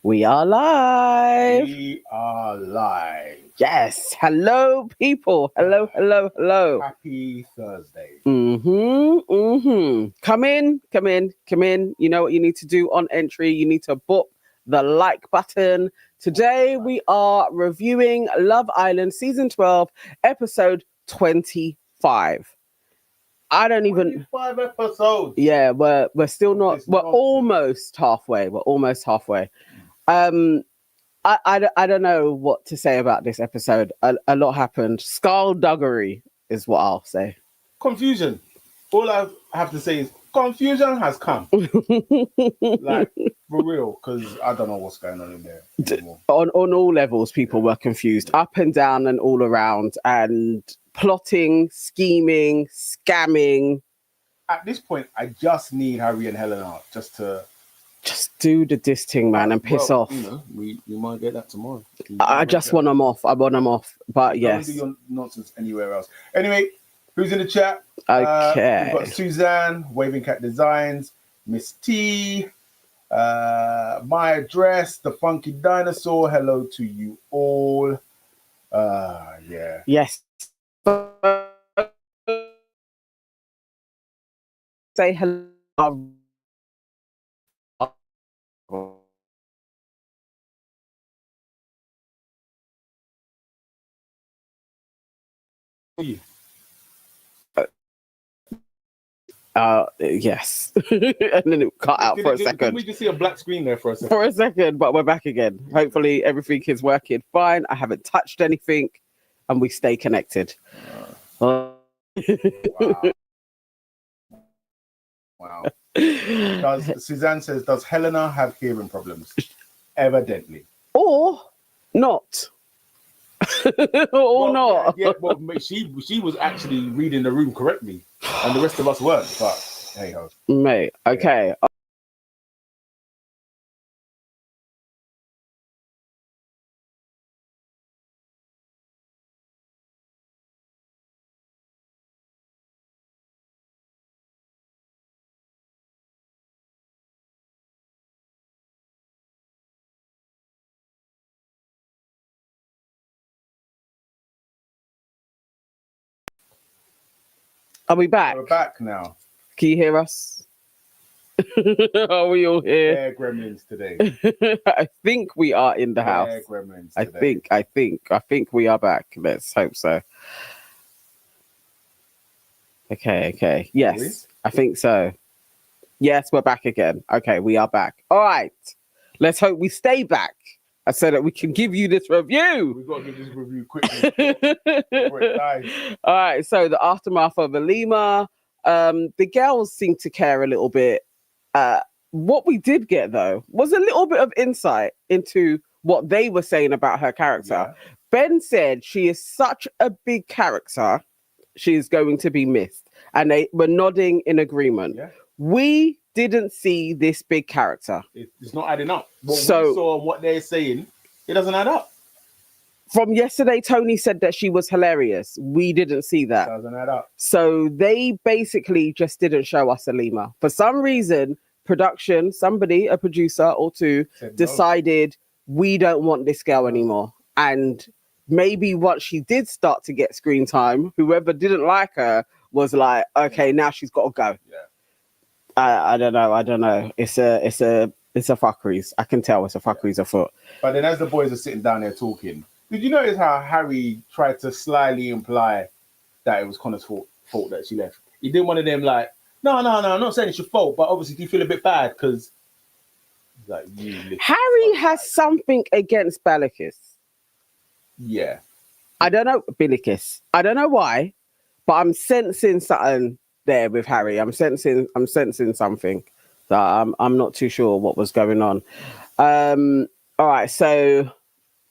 We are live. We are live. Yes. Hello, people. Hello. Happy Thursday. Come in. You know what you need to do on entry. You need to book the like button. Today we are reviewing Love Island Season 12, Episode 25. I don't even 25 episodes. Yeah, we're still not. We're almost halfway. I don't know what to say about this episode. A lot happened. Skullduggery is what I'll say. Confusion. All I have to say is confusion has come. Like, for real, because I don't know what's going on in there anymore. On all levels, people were confused, up and down and all around, and plotting, scheming, scamming. At this point, I just need Harry and Helena just to do the diss thing, man, and piss off. You know, we might get that tomorrow. I just want them off. I want them off. But yes. Don't do your nonsense anywhere else. Anyway, who's in the chat? Okay. We've got Suzanne, Waving Cat Designs, Miss T, My Address, The Funky Dinosaur. Hello to you all. Yeah. Yes. Say hello. Yes. And then it cut out for a second. Did we just see a black screen there for a second? But we're back again. Hopefully everything is working fine. I haven't touched anything and we stay connected. Wow. Suzanne says, does Helena have hearing problems? Evidently. Or not. Not. Yeah, well, she was actually reading the room correctly, and the rest of us weren't. But hey ho, mate. Okay. Yeah. Are we back? We're back now. Can you hear us? Are we all here? Air gremlins today. I think we are in the house. Air gremlins today. I think we are back. Let's hope so. Okay. Yes, really? I think so. Yes, we're back again. Okay, we are back. All right. Let's hope we stay back so that we can give you this review. We've got to give this review quickly before it dies. All right, so the aftermath of the Lima. The girls seem to care a little bit. What we did get, though, was a little bit of insight into what they were saying about her character. Yeah. Ben said she is such a big character, she is going to be missed. And they were nodding in agreement. Yeah. We didn't see this big character. It's not adding up. What we saw and what they're saying, it doesn't add up. From yesterday, Tony said that she was hilarious. We didn't see that. Doesn't add up. So they basically just didn't show us Lima. For some reason, production, somebody, a producer or two, decided we don't want this girl anymore. And maybe once she did start to get screen time, whoever didn't like her was like, okay, now she's got to go. Yeah. I don't know. It's a fuckeries. I can tell it's a fuckeries afoot. But then as the boys are sitting down there talking, did you notice how Harry tried to slyly imply that it was Connor's fault that she left? He did one of them like, no, I'm not saying it's your fault, but obviously do you feel a bit bad because like Harry has something against Bellicus. Yeah. I don't know, Bellicus. I don't know why, but I'm sensing something there with Harry. I'm sensing something. So I'm not too sure what was going on. All right, so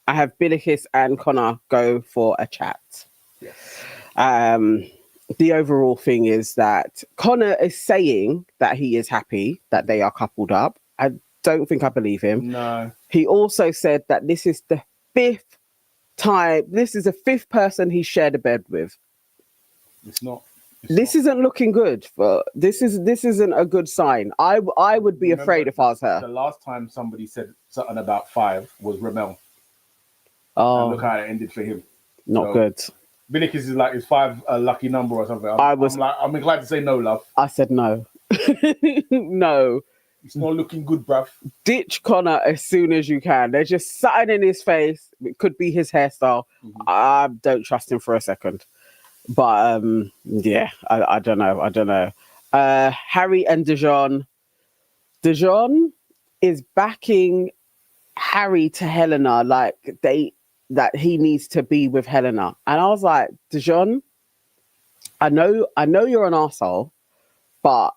I have Bellicus and Connor go for a chat. Yes. The overall thing is that Connor is saying that he is happy that they are coupled up. I don't think I believe him. No. He also said that this is the fifth person he shared a bed with. It's not This isn't looking good. This isn't a good sign. I would be afraid if I was her. The last time somebody said something about 5 was Ramel. Oh, and look how it ended for him. Not good. Binnickis is like his 5 a lucky number or something. I'm inclined to say no, love. I said no. No. It's not looking good, bruv. Ditch Connor as soon as you can. There's just something in his face. It could be his hairstyle. I don't trust him for a second. But yeah, I don't know. Harry and Dejon. Dejon is backing Harry to Helena, like that he needs to be with Helena. And I was like, Dejon, I know you're an arsehole, but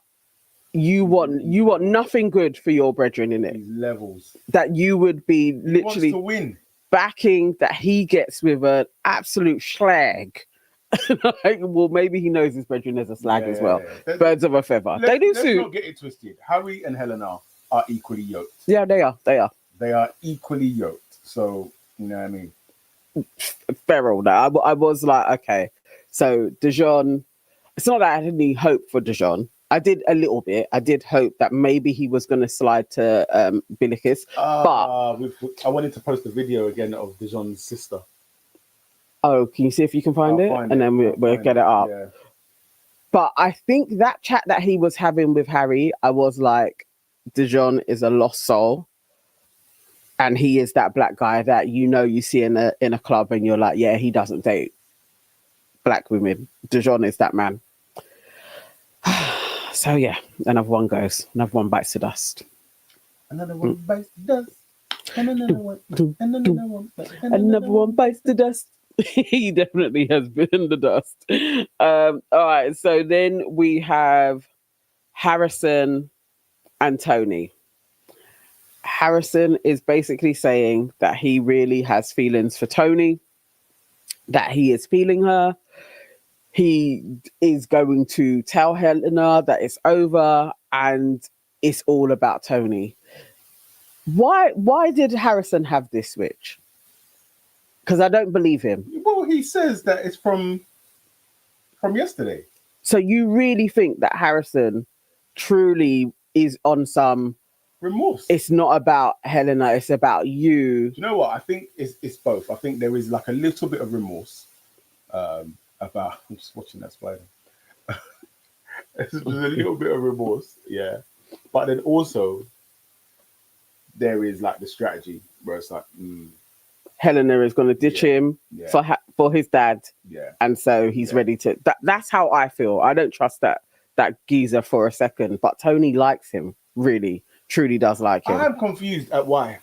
you want nothing good for your brethren in it. These levels. That you would be literally to win. Backing that he gets with an absolute slag. Like, well, maybe he knows his brethren as a slag as well. Birds of a feather. They do suit. Let's not get it twisted. Harry and Helena are equally yoked. Yeah, they are. They are equally yoked. So, you know what I mean? Feral now. I was like, okay. So Dejon, it's not that I had any hope for Dejon. I did a little bit. I did hope that maybe he was going to slide to Binnickis. But I wanted to post a video again of Dejon's sister. Oh, can you see if you can find it? And then we'll get it up. Yeah. But I think that chat that he was having with Harry, I was like, Dejon is a lost soul. And he is that black guy that you see in a club and you're like, yeah, he doesn't date black women. Dejon is that man. So yeah, another one goes. Another one bites the dust. Another one bites the dust. And another one. And another one. Another one bites the dust. He definitely has been the dust. All right, so then we have Harrison and Tony. Harrison is basically saying that he really has feelings for Tony, that he is feeling her. He is going to tell Helena that it's over and it's all about Tony. Why did Harrison have this switch? Because I don't believe him. Well, he says that it's from yesterday. So you really think that Harrison truly is on some remorse? It's not about Helena, it's about you. Do you know what? I think it's both. I think there is like a little bit of remorse about... I'm just watching that spider. There's a little bit of remorse, yeah. But then also, there is like the strategy where it's like... Helena is going to ditch him for his dad. Yeah. And so he's ready to... That's how I feel. I don't trust that geezer for a second. But Tony likes him, really. Truly does like him. I'm confused at why.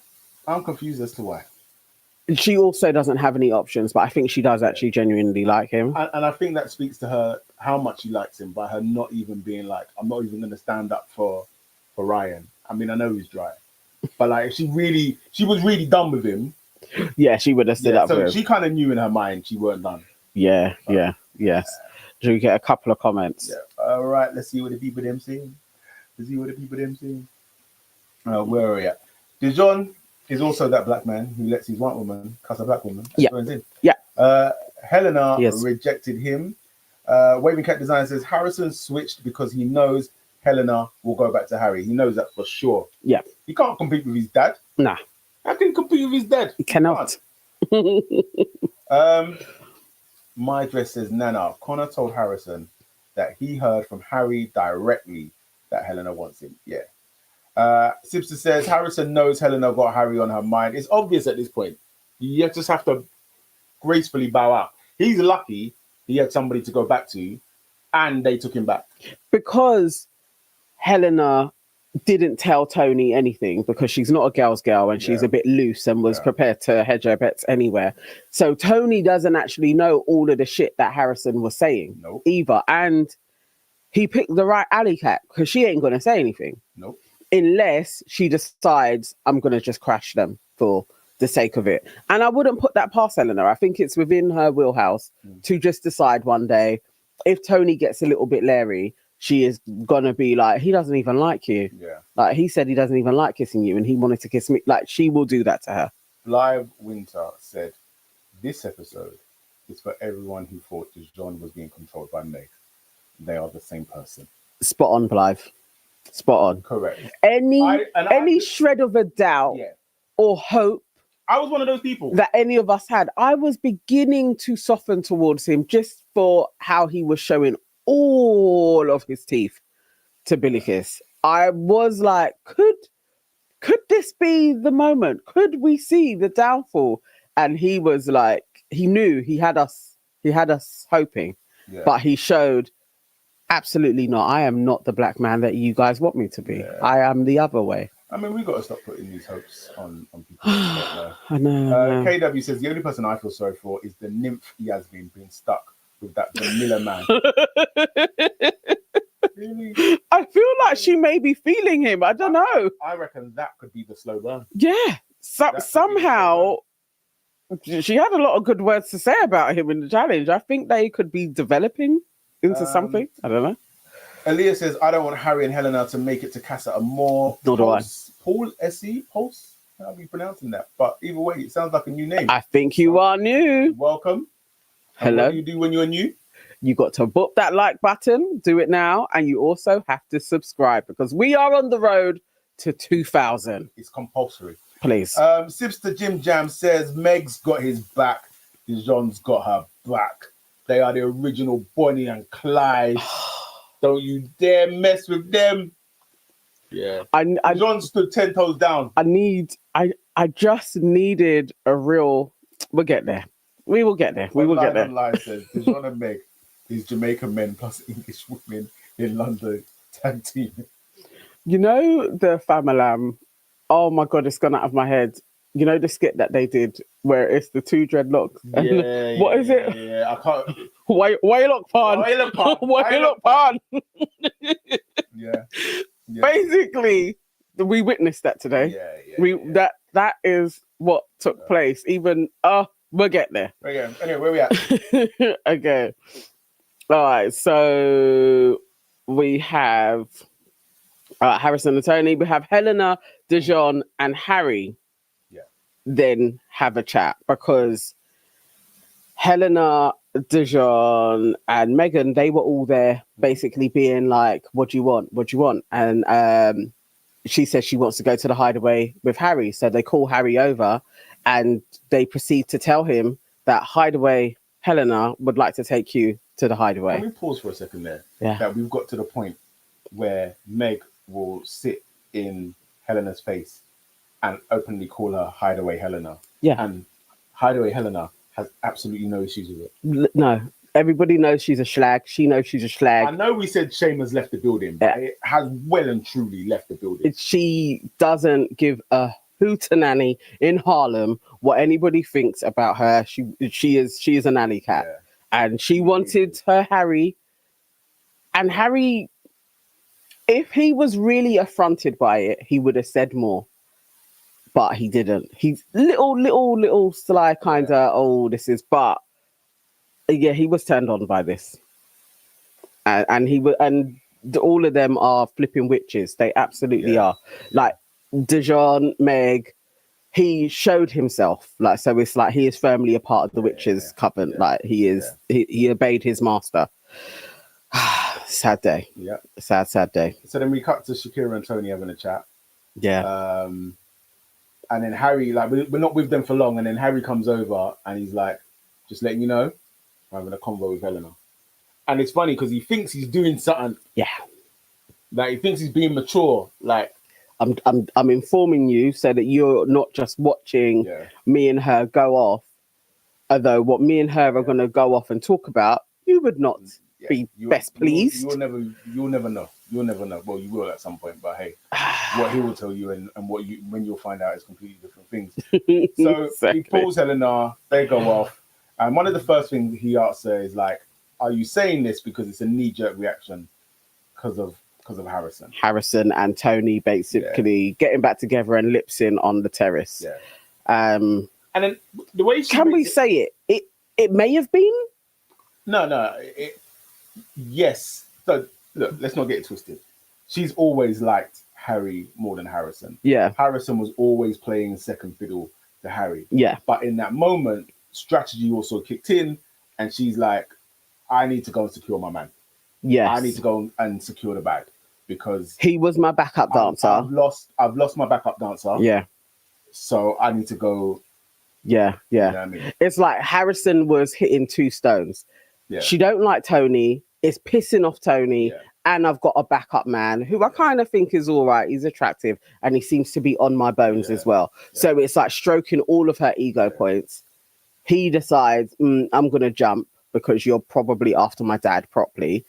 I'm confused as to why. She also doesn't have any options, but I think she does actually genuinely like him. And I think that speaks to her, how much she likes him, by her not even being like, I'm not even going to stand up for Ryan. I mean, I know he's dry. But like, if she was really done with him... Yeah, she would have stood up for him. So she kind of knew in her mind she weren't done. Yeah, yes. Do we get a couple of comments? Yeah. All right, let's see what the people them saying. Where are we at? Dejon is also that black man who lets his white woman cuss a black woman. Yeah. Helena rejected him. Waving Cat Design says Harrison switched because he knows Helena will go back to Harry. He knows that for sure. Yeah. He can't compete with his dad. Nah. How can he compete with his dad? He cannot. My dress says Nana. Connor told Harrison that he heard from Harry directly that Helena wants him. Yeah. Sipster says Harrison knows Helena got Harry on her mind. It's obvious at this point. You just have to gracefully bow out. He's lucky he had somebody to go back to, and they took him back. Because Helena didn't tell Tony anything because she's not a girl's girl and she's a bit loose and was prepared to hedge her bets anywhere. So Tony doesn't actually know all of the shit that Harrison was saying either. And he picked the right alley cat because she ain't going to say anything. Nope. Unless she decides I'm going to just crash them for the sake of it. And I wouldn't put that past Helena. I think it's within her wheelhouse to just decide one day if Tony gets a little bit leery, she is gonna be like, he doesn't even like you. Yeah. Like he said he doesn't even like kissing you and he wanted to kiss me. Like she will do that to her. Live Winter said, this episode is for everyone who thought Dejon was being controlled by Meg. they are the same person. Spot on, Blythe. Spot on. Correct. Any shred of a doubt or hope I was one of those people that any of us had, I was beginning to soften towards him just for how he was showing all of his teeth to Billy Kiss. I was like, could this be the moment? Could we see the downfall? And he was like, he knew he had us hoping, but he showed absolutely not. I am not the black man that you guys want me to be. I am the other way. I mean, we've got to stop putting these hopes on people. I know. KW says the only person I feel sorry for is the nymph Yasmin being stuck with that vanilla man. Really? I feel like she may be feeling him. I don't know. I reckon that could be the slow burn. Yeah. Somehow she had a lot of good words to say about him in the challenge. I think they could be developing into something. I don't know. Aaliyah says, I don't want Harry and Helena to make it to Casa Amor. Paul Essie? Pulse? How are you pronouncing that? But either way, it sounds like a new name. I think you are new. Welcome. Hello. What do you do when you're new? You got to book that like button, do it now, and you also have to subscribe because we are on the road to 2,000. It's compulsory. Please. Sipster Jim Jam says, Meg's got his back. Dejon's got her back. They are the original Bonnie and Clyde. Don't you dare mess with them. Yeah. John stood 10 toes down. I just needed a real. We'll get there. We will get there. We will get there. Live says Dejon and Meg is Jamaican men plus English women in London tag team. You know the Famalam. Oh my god, it's gone out of my head. You know the skit that they did where it's the two dreadlocks. Yeah. What is it? Yeah, I can't. Waylock Pan. Waylock Pan. Yeah. Basically, we witnessed that today. That is what took place. Even we'll get there. Anyway, where we at? Okay. All right. So we have Harrison and Tony. We have Helena, Dejon, and Harry. Then have a chat because Helena, Dejon, and Megan, they were all there basically being like, what do you want? What do you want? And she says she wants to go to the hideaway with Harry. So they call Harry over and they proceed to tell him that hideaway Helena would like to take you to the hideaway. Can we pause for a second there? Yeah. That we've got to the point where Meg will sit in Helena's face and openly call her hideaway Helena. Yeah. And hideaway Helena has absolutely no issues with it. No. Everybody knows she's a schlag. She knows she's a schlag. I know we said Shame has left the building, but it has well and truly left the building. She doesn't give a hootenanny in Harlem what anybody thinks about her. She is an alley cat. Yeah. And she wanted her Harry. And Harry, if he was really affronted by it, he would have said more. But he didn't. He's little sly kind of, this is, but yeah, he was turned on by this. And all of them are flipping witches. They absolutely are. Like Dejon, Meg, he showed himself. Like, so it's like he is firmly a part of the witches' coven. Yeah. Like he is, he obeyed his master. Sad day. Yeah. Sad day. So then we cut to Shakira and Tony having a chat. Yeah. And then Harry, like, we're not with them for long. And then Harry comes over and he's like, just letting you know, I'm having a convo with Helena. And it's funny because he thinks he's doing something. Yeah. Like, he thinks he's being mature. Like, I'm informing you so that you're not just watching me and her go off. Although what me and her are going to go off and talk about, you would not be best pleased. You'll never know. You'll never know. Well, you will at some point, but hey, what he will tell you and when you'll find out is completely different things. So He pulls Helena, they go off, and one of the first things he asks her is like, "Are you saying this because it's a knee-jerk reaction because of Harrison?" Harrison and Tony basically getting back together and lip-sync on the terrace. Yeah. And then the way can we say it? It may have been. No. Yes. So look, let's not get it twisted. She's always liked Harry more than Harrison. Yeah. Harrison was always playing second fiddle to Harry. Yeah. But in that moment, strategy also kicked in, and she's like, I need to go and secure my man. Yes. I need to go and secure the bag because He was my backup dancer. I've lost my backup dancer. Yeah. So I need to go. Yeah. You Yeah. know what I mean? It's like Harrison was hitting two stones. Yeah. She don't like Tony. It's pissing off Tony. Yeah. And I've got a backup man who I kind of think is all right. He's attractive and he seems to be on my bones as well. Yeah. So it's like stroking all of her ego points. He decides, I'm going to jump because you're probably after my dad properly.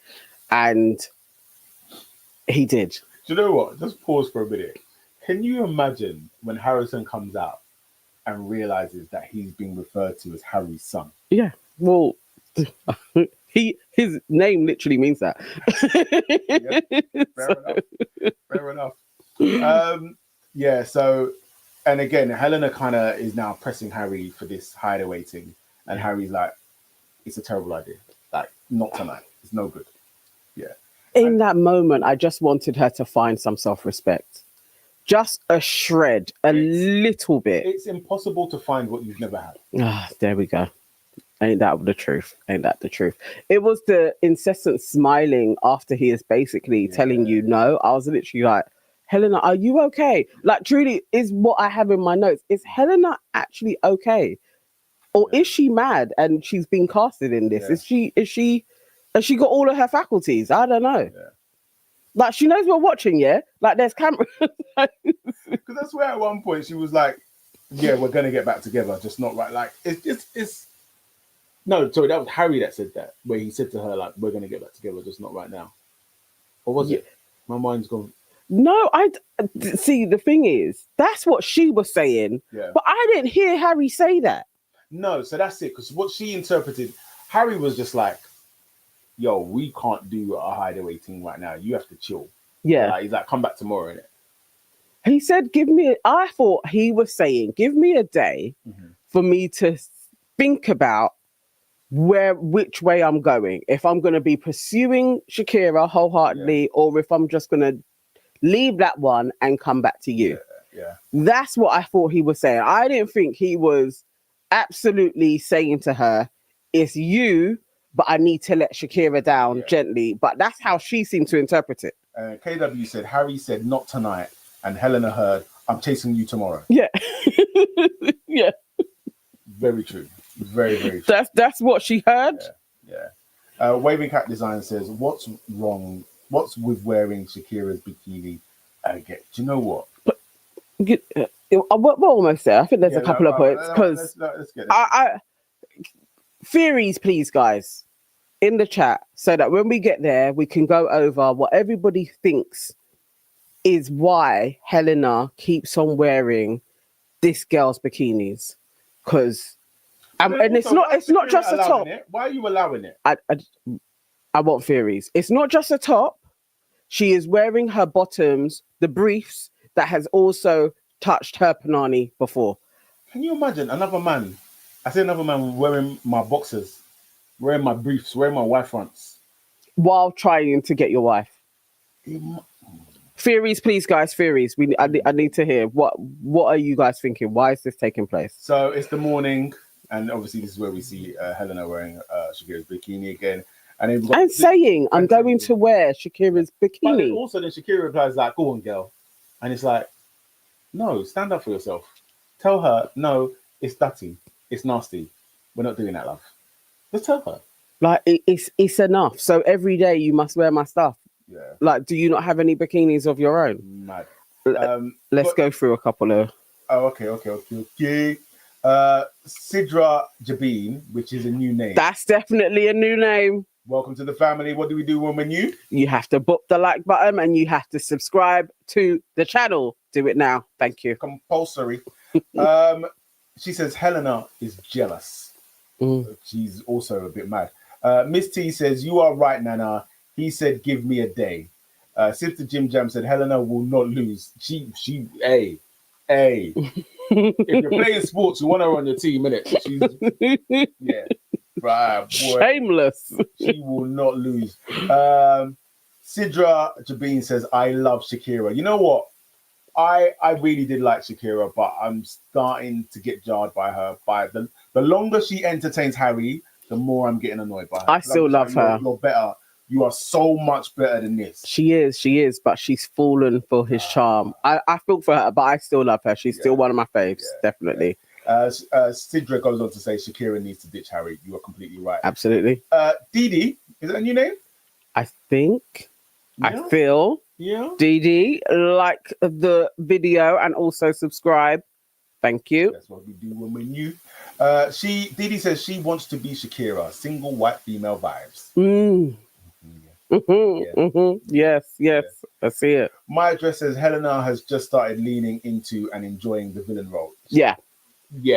And he did. Do you know what? Just pause for a minute. Can you imagine when Harrison comes out and realizes that he's being referred to as Harry's son? Yeah. Well, his name literally means that. Yeah, fair enough. Yeah, so, and again, Helena kind of is now pressing Harry for this hideaway thing. And Harry's like, it's a terrible idea. Like, not tonight. It's no good. Yeah. In that moment, I just wanted her to find some self-respect. Just a shred, a little bit. It's impossible to find what you've never had. Ah, there we go. Ain't that the truth? Ain't that the truth? It was the incessant smiling after he is basically telling you no. I was literally like, Helena, are you okay? Like, truly, is what I have in my notes. Is Helena actually okay? Or is she mad and she's been casted in this? Yeah. Has she got all of her faculties? I don't know. Yeah. Like, she knows we're watching, yeah? Like, there's camera. Because that's where at one point she was like, yeah, we're going to get back together, just not right. Like, it's... No, sorry, that was Harry that said that, where he said to her, like, we're going to get back together, just not right now. Or was it? My mind's gone. No, see, the thing is, that's what she was saying. Yeah. But I didn't hear Harry say that. No, so that's it. Because what she interpreted, Harry was just like, yo, we can't do a hideaway thing right now. You have to chill. Yeah. Like, he's like, come back tomorrow, innit? He said, I thought he was saying, give me a day for me to think about which way I'm going. If I'm going to be pursuing Shakira wholeheartedly or if I'm just going to leave that one and come back to you. Yeah. That's what I thought he was saying. I didn't think he was absolutely saying to her, it's you, but I need to let Shakira down gently. But that's how she seemed to interpret it. KW said, Harry said, not tonight. And Helena heard, I'm chasing you tomorrow. Yeah. Yeah. Very true. Very, very true. That's what she heard. Yeah. Waving Cat Design says, what's wrong? What's with wearing Shakira's bikini again? Do you know what? We're almost there. I think there's a couple of points because let's get it. Theories, please, guys, in the chat, so that when we get there, we can go over what everybody thinks is why Helena keeps on wearing this girl's bikinis. Because and it's not just a top. Why are you allowing it? I want theories. It's not just a top. She is wearing her bottoms, the briefs that has also touched her panani before. Can you imagine another man? I say another man wearing my boxers, wearing my briefs, wearing my wife fronts, while trying to get your wife. Theories, please, guys. Theories. I need to hear what are you guys thinking? Why is this taking place? So it's the morning, and obviously this is where we see Helena wearing Shakira's bikini again, and saying, "I'm going to wear Shakira's bikini." But also, then Shakira replies like, "Go on, girl," and it's like, "No, stand up for yourself. Tell her, no, it's dirty, it's nasty. We're not doing that, love. Just tell her." Like it's enough. So every day you must wear my stuff. Yeah. Like, do you not have any bikinis of your own? Mad. Let's go through a couple of. Oh, okay. Sidra Jabeen, which is a new name. That's definitely a new name. Welcome to the family. What do we do when we're new? You have to book the like button and you have to subscribe to the channel. Do it now. Thank you. Compulsory. She says Helena is jealous. She's also a bit mad. Miss T says, you are right, Nana. He said, give me a day. Sister Jim Jam said, Helena will not lose. Hey. If you're playing sports, you want her on your team, innit? She's, yeah. Right, boy. Shameless. She will not lose. Sidra Jabeen says, I love Shakira. You know what? I really did like Shakira, but I'm starting to get jarred by her. The longer she entertains Harry, the more I'm getting annoyed by her. I still love her. You're better You are so much better than this. She is, but she's fallen for his charm. I feel for her, but I still love her. She's still one of my faves, definitely. Sidra goes on to say Shakira needs to ditch Harry. You are completely right. Absolutely. Dee, is that a new name? I think. Yeah. I feel. Yeah. Dee, like the video and also subscribe. Thank you. That's what we do when we're new. Dee says she wants to be Shakira, single white female vibes. Yes. I see it. My address says Helena has just started leaning into and enjoying the villain role. Yeah,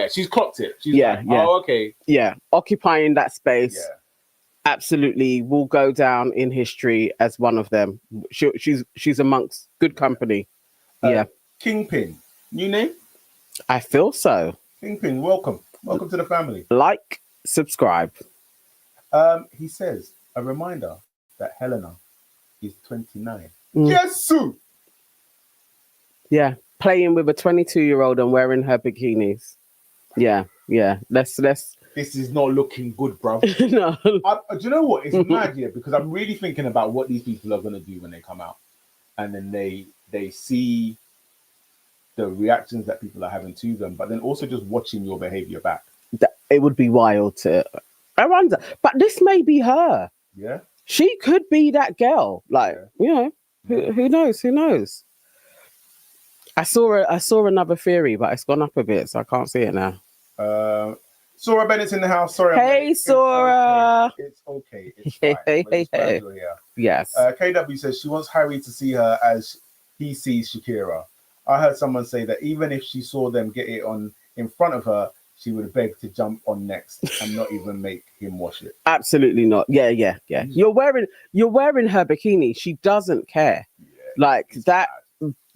she's clocked it. She's like, oh, okay. Yeah, occupying that space. Yeah. Absolutely will go down in history as one of them. She's amongst good company. Kingpin, new name? I feel so. Kingpin, welcome to the family. Like, subscribe. He says a reminder that Helena is 29. Yes, Sue. Yeah, playing with a 22-year-old and wearing her bikinis. Yeah. Let's. This is not looking good, bro. No. Do you know what? It's mad here because I'm really thinking about what these people are going to do when they come out, and then they see the reactions that people are having to them, but then also just watching your behavior back. It would be wild to. I wonder, but this may be her. Yeah, she could be that girl. Like, who knows? Who knows? I saw another theory, but it's gone up a bit, so I can't see it now. Sora Bennett's in the house. Sorry. Hey, Sora. It's okay. It's fine. Hey. Yes. KW says she wants Harry to see her as he sees Shakira. I heard someone say that even if she saw them get it on in front of her, she would beg to jump on next and not even make him wash it. Absolutely not. Yeah. You're wearing her bikini. She doesn't care. Like that.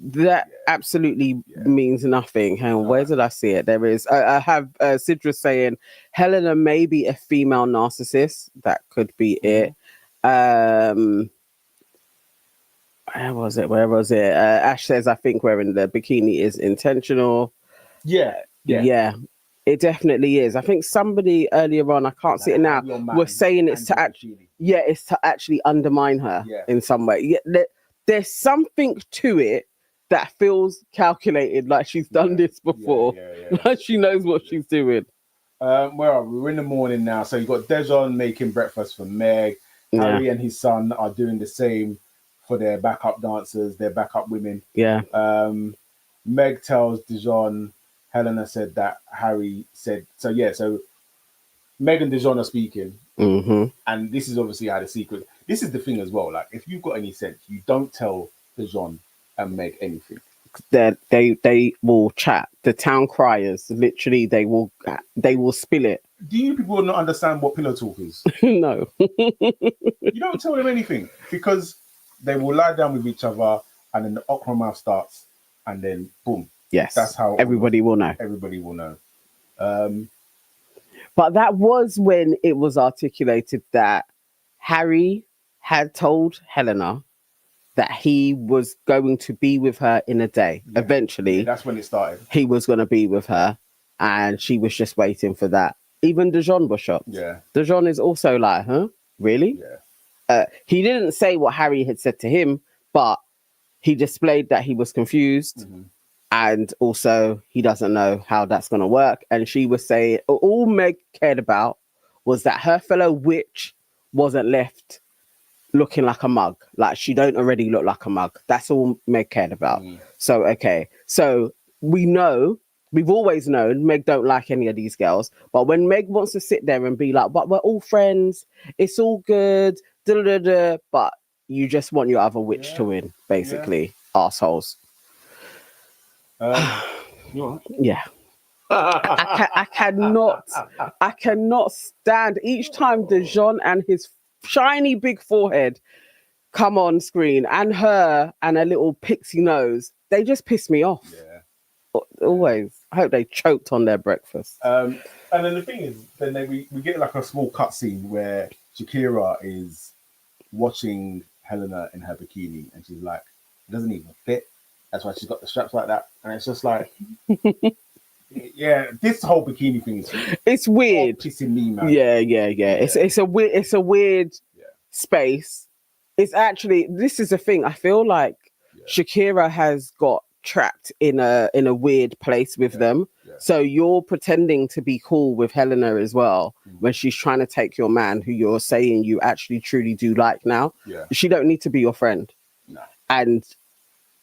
That absolutely means nothing. Hang on, where did I see it? There is. I have Sidra saying Helena may be a female narcissist. That could be it. Where was it? Ash says I think wearing the bikini is intentional. Yeah. It definitely is. I think somebody earlier on, I can't see it now, was saying it's to actually undermine her in some way. Yeah, there's something to it that feels calculated, like she's done this before. Like she knows what she's doing. Where are we? We're in the morning now. So you've got Dejon making breakfast for Meg. Harry and his son are doing the same for their backup dancers, their backup women. Meg tells Dejon, Helena said that Harry said, so Meg and Dejon are speaking. And this is obviously how the secret. This is the thing as well. Like, if you've got any sense, you don't tell Dejon and Meg anything. They will chat. The town criers, literally, they will spill it. Do you people not understand what pillow talk is? No. You don't tell them anything because they will lie down with each other, and then the okra mouth starts, and then boom. Yes, that's how everybody will know. Everybody will know. But that was when it was articulated that Harry had told Helena that he was going to be with her in a day. Eventually, that's when it started. He was going to be with her, and she was just waiting for that. Even Dejon was shocked. Dejon is also like, huh? Really? He didn't say what Harry had said to him, but he displayed that he was confused. And also, he doesn't know how that's going to work. And she was saying all Meg cared about was that her fellow witch wasn't left looking like a mug. Like, she don't already look like a mug. That's all Meg cared about. So, okay. So, we've always known Meg don't like any of these girls. But when Meg wants to sit there and be like, but we're all friends. It's all good. But you just want your other witch to win, basically. Assholes. Yeah. I cannot stand each time Dejon and his shiny big forehead come on screen, and her and a little pixie nose. They just piss me off. Always. I hope they choked on their breakfast. And then the thing is, then we get like a small cutscene where Shakira is watching Helena in her bikini, and she's like, it doesn't even fit. That's why she's got the straps like that. And it's just like, this whole bikini thing is it's weird. Pissing me, man. Yeah. It's a weird space, it's actually, this is the thing. I feel like Shakira has got trapped in a weird place with them. Yeah. So you're pretending to be cool with Helena as well when she's trying to take your man who you're saying you actually truly do like now. Yeah. She don't need to be your friend. No. And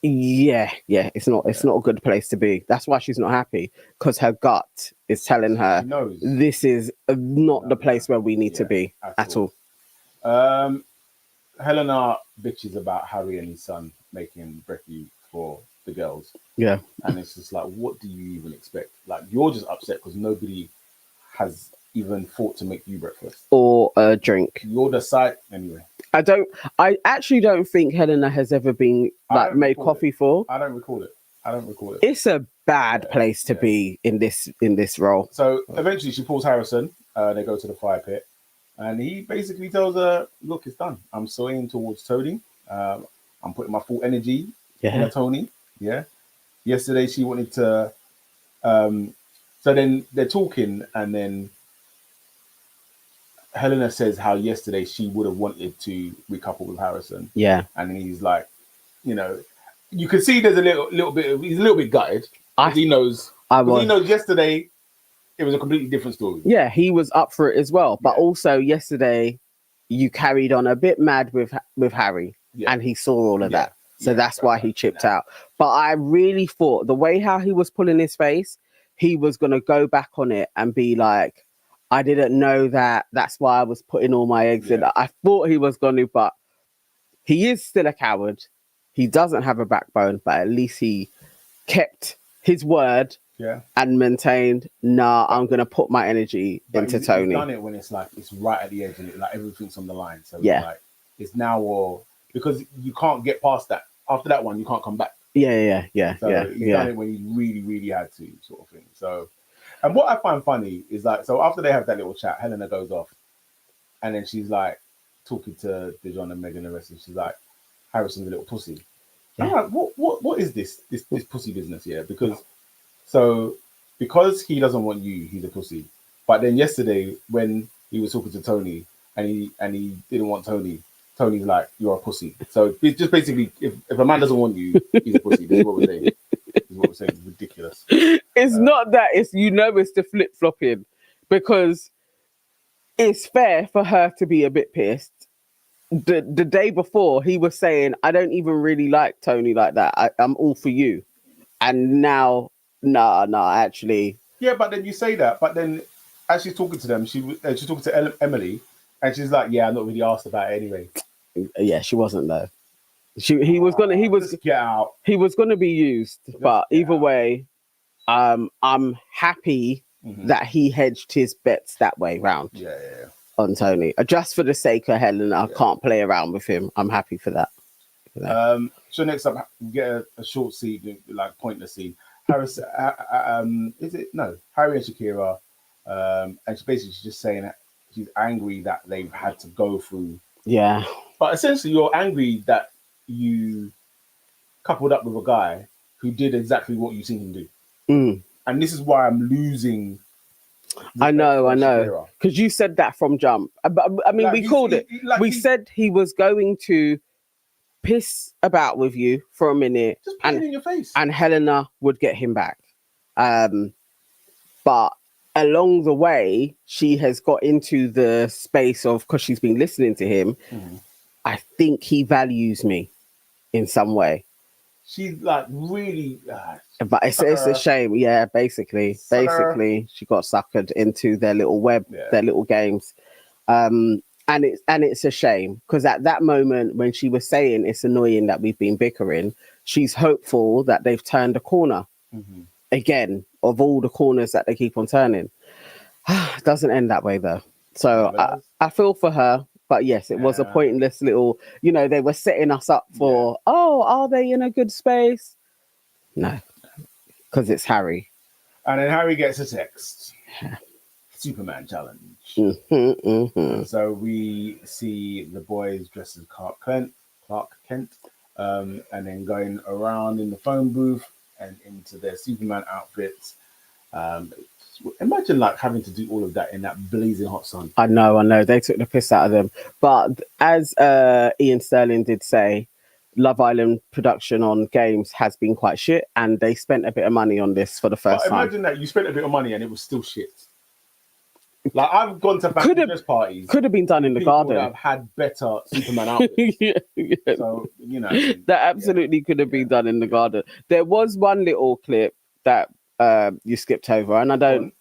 it's not a good place to be. That's why she's not happy, because her gut is telling her this is not the place where we need to be at all. Helena bitches about Harry and his son making brekkie for the girls. Yeah. And it's just like, what do you even expect? Like, you're just upset because nobody has even thought to make you breakfast or a drink. You're the side anyway. I actually don't think Helena has ever been like made coffee for. I don't recall it. It's a bad place to be in this role. So eventually she pulls Harrison. They go to the fire pit, and he basically tells her, "Look, it's done. I'm swaying towards Tony. I'm putting my full energy in Tony. Yeah. Yesterday she wanted to. So then they're talking, and then Helena says how yesterday she would have wanted to recouple with Harrison. Yeah. And then he's like, you know, you can see there's a little bit he's a little bit gutted. He knows yesterday it was a completely different story. Yeah, he was up for it as well. But also yesterday you carried on a bit mad with Harry and he saw all of that. So that's why he chipped out. But I really thought the way how he was pulling his face, he was going to go back on it and be like, I didn't know that. That's why I was putting all my eggs in. I thought he was going to, but he is still a coward. He doesn't have a backbone, but at least he kept his word and maintained, I'm going to put my energy into Tony. He's done it when it's like, it's right at the edge and it, like everything's on the line. So it's like, it's now or, because you can't get past that. After that one, you can't come back. So he's done it when he really, really had to, sort of thing. So, and what I find funny is like, so after they have that little chat, Helena goes off, and then she's like talking to Dejon and Megan and the rest, and she's like, Harrison's a little pussy. Yeah. I'm like, what is this pussy business here? Because he doesn't want you, he's a pussy. But then yesterday when he was talking to Tony and he didn't want Tony, Tony's like, you're a pussy. So it's just basically, if a man doesn't want you, he's a pussy. This is what we're saying. It's ridiculous. It's not that, it's it's the flip-flopping, because it's fair for her to be a bit pissed. The day before he was saying, I don't even really like Tony like that. I'm all for you. And now, actually. Yeah, but then you say that, but then as she's talking to them, she's talking to Emily, and she's like, yeah, I'm not really asked about it anyway. Yeah, she wasn't though. He was get out. He was gonna be used, but either way, I'm happy that he hedged his bets that way round. On Tony, just for the sake of Helen, I can't play around with him. I'm happy for that. So next up, we get a short scene, like pointless scene. Harry and Shakira, and she's just saying that she's angry that they've had to go through. Yeah. But essentially, you're angry that you coupled up with a guy who did exactly what you seen him do. And this is why I'm losing. I know. Because you said that from jump. But I mean, we called it. We said he was going to piss about with you for a minute. Just put it in your face. And Helena would get him back. But along the way, she has got into the space of, because she's been listening to him, I think he values me in some way. She's like really... but it's a shame. Yeah, basically, she got suckered into their little web, their little games. And it's a shame, because at that moment when she was saying it's annoying that we've been bickering, she's hopeful that they've turned a corner again, of all the corners that they keep on turning. Doesn't end that way though. So I feel for her, but yes, it was a pointless little, they were setting us up for, are they in a good space? No, because it's Harry. And then Harry gets a text. Superman challenge. So we see the boys dressed as Clark Kent, and then going around in the phone booth and into their Superman outfits. Imagine like having to do all of that in that blazing hot sun. I know. They took the piss out of them. But as Ian Sterling did say, Love Island production on games has been quite shit, and they spent a bit of money on this for the first time. Imagine that you spent a bit of money and it was still shit. Like I've gone to fancy dress parties. Could have been done in the garden. That have had better Superman outfits. Yeah. So that absolutely could have been done in the garden. There was one little clip that you skipped over, and I don't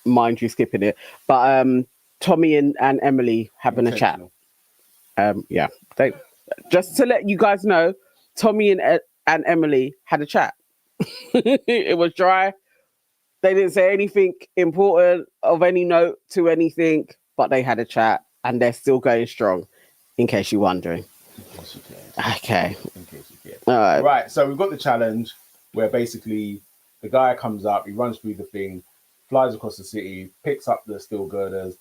mind you skipping it. But Tommy and Emily having a chat. Yeah, just to let you guys know, Tommy and Emily had a chat. It was dry. They didn't say anything important of any note to anything, but they had a chat, and they're still going strong. In case you're wondering. Okay. In case you care. All right. Right. So we've got the challenge where basically the guy comes up, he runs through the thing, flies across the city, picks up the steel girders.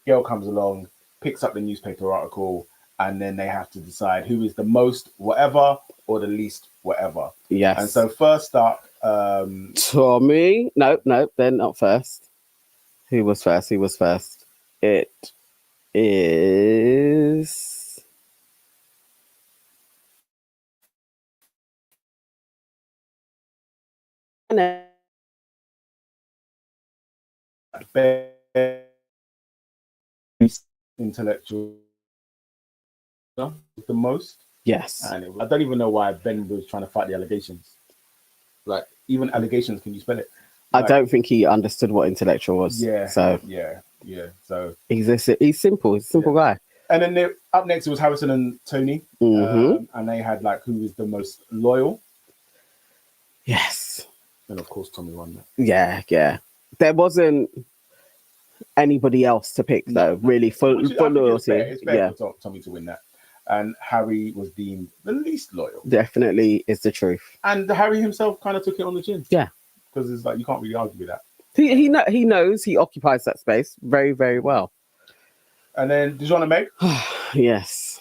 Girl comes along, picks up the newspaper article, and then they have to decide who is the most whatever or the least whatever. Yes. And so first up, Tommy. No, they're not first. Who was first? It is intellectual the most. Yes. And I don't even know why Ben was trying to fight the allegations. Like, even allegations, can you spell it? I don't think he understood what intellectual was. Yeah. So yeah. So he's simple. He's a simple guy. And then up next it was Harrison and Tony, and they had like who is the most loyal. Yes. And of course Tommy won that. Yeah. There wasn't anybody else to pick though. Really for loyalty. It's fair for Tommy to win that. And Harry was deemed the least loyal. Definitely is the truth. And Harry himself kind of took it on the chin. Yeah. Because it's like you can't really argue with that. He knows he occupies that space very, very well. And then Dejon and Meg. Yes.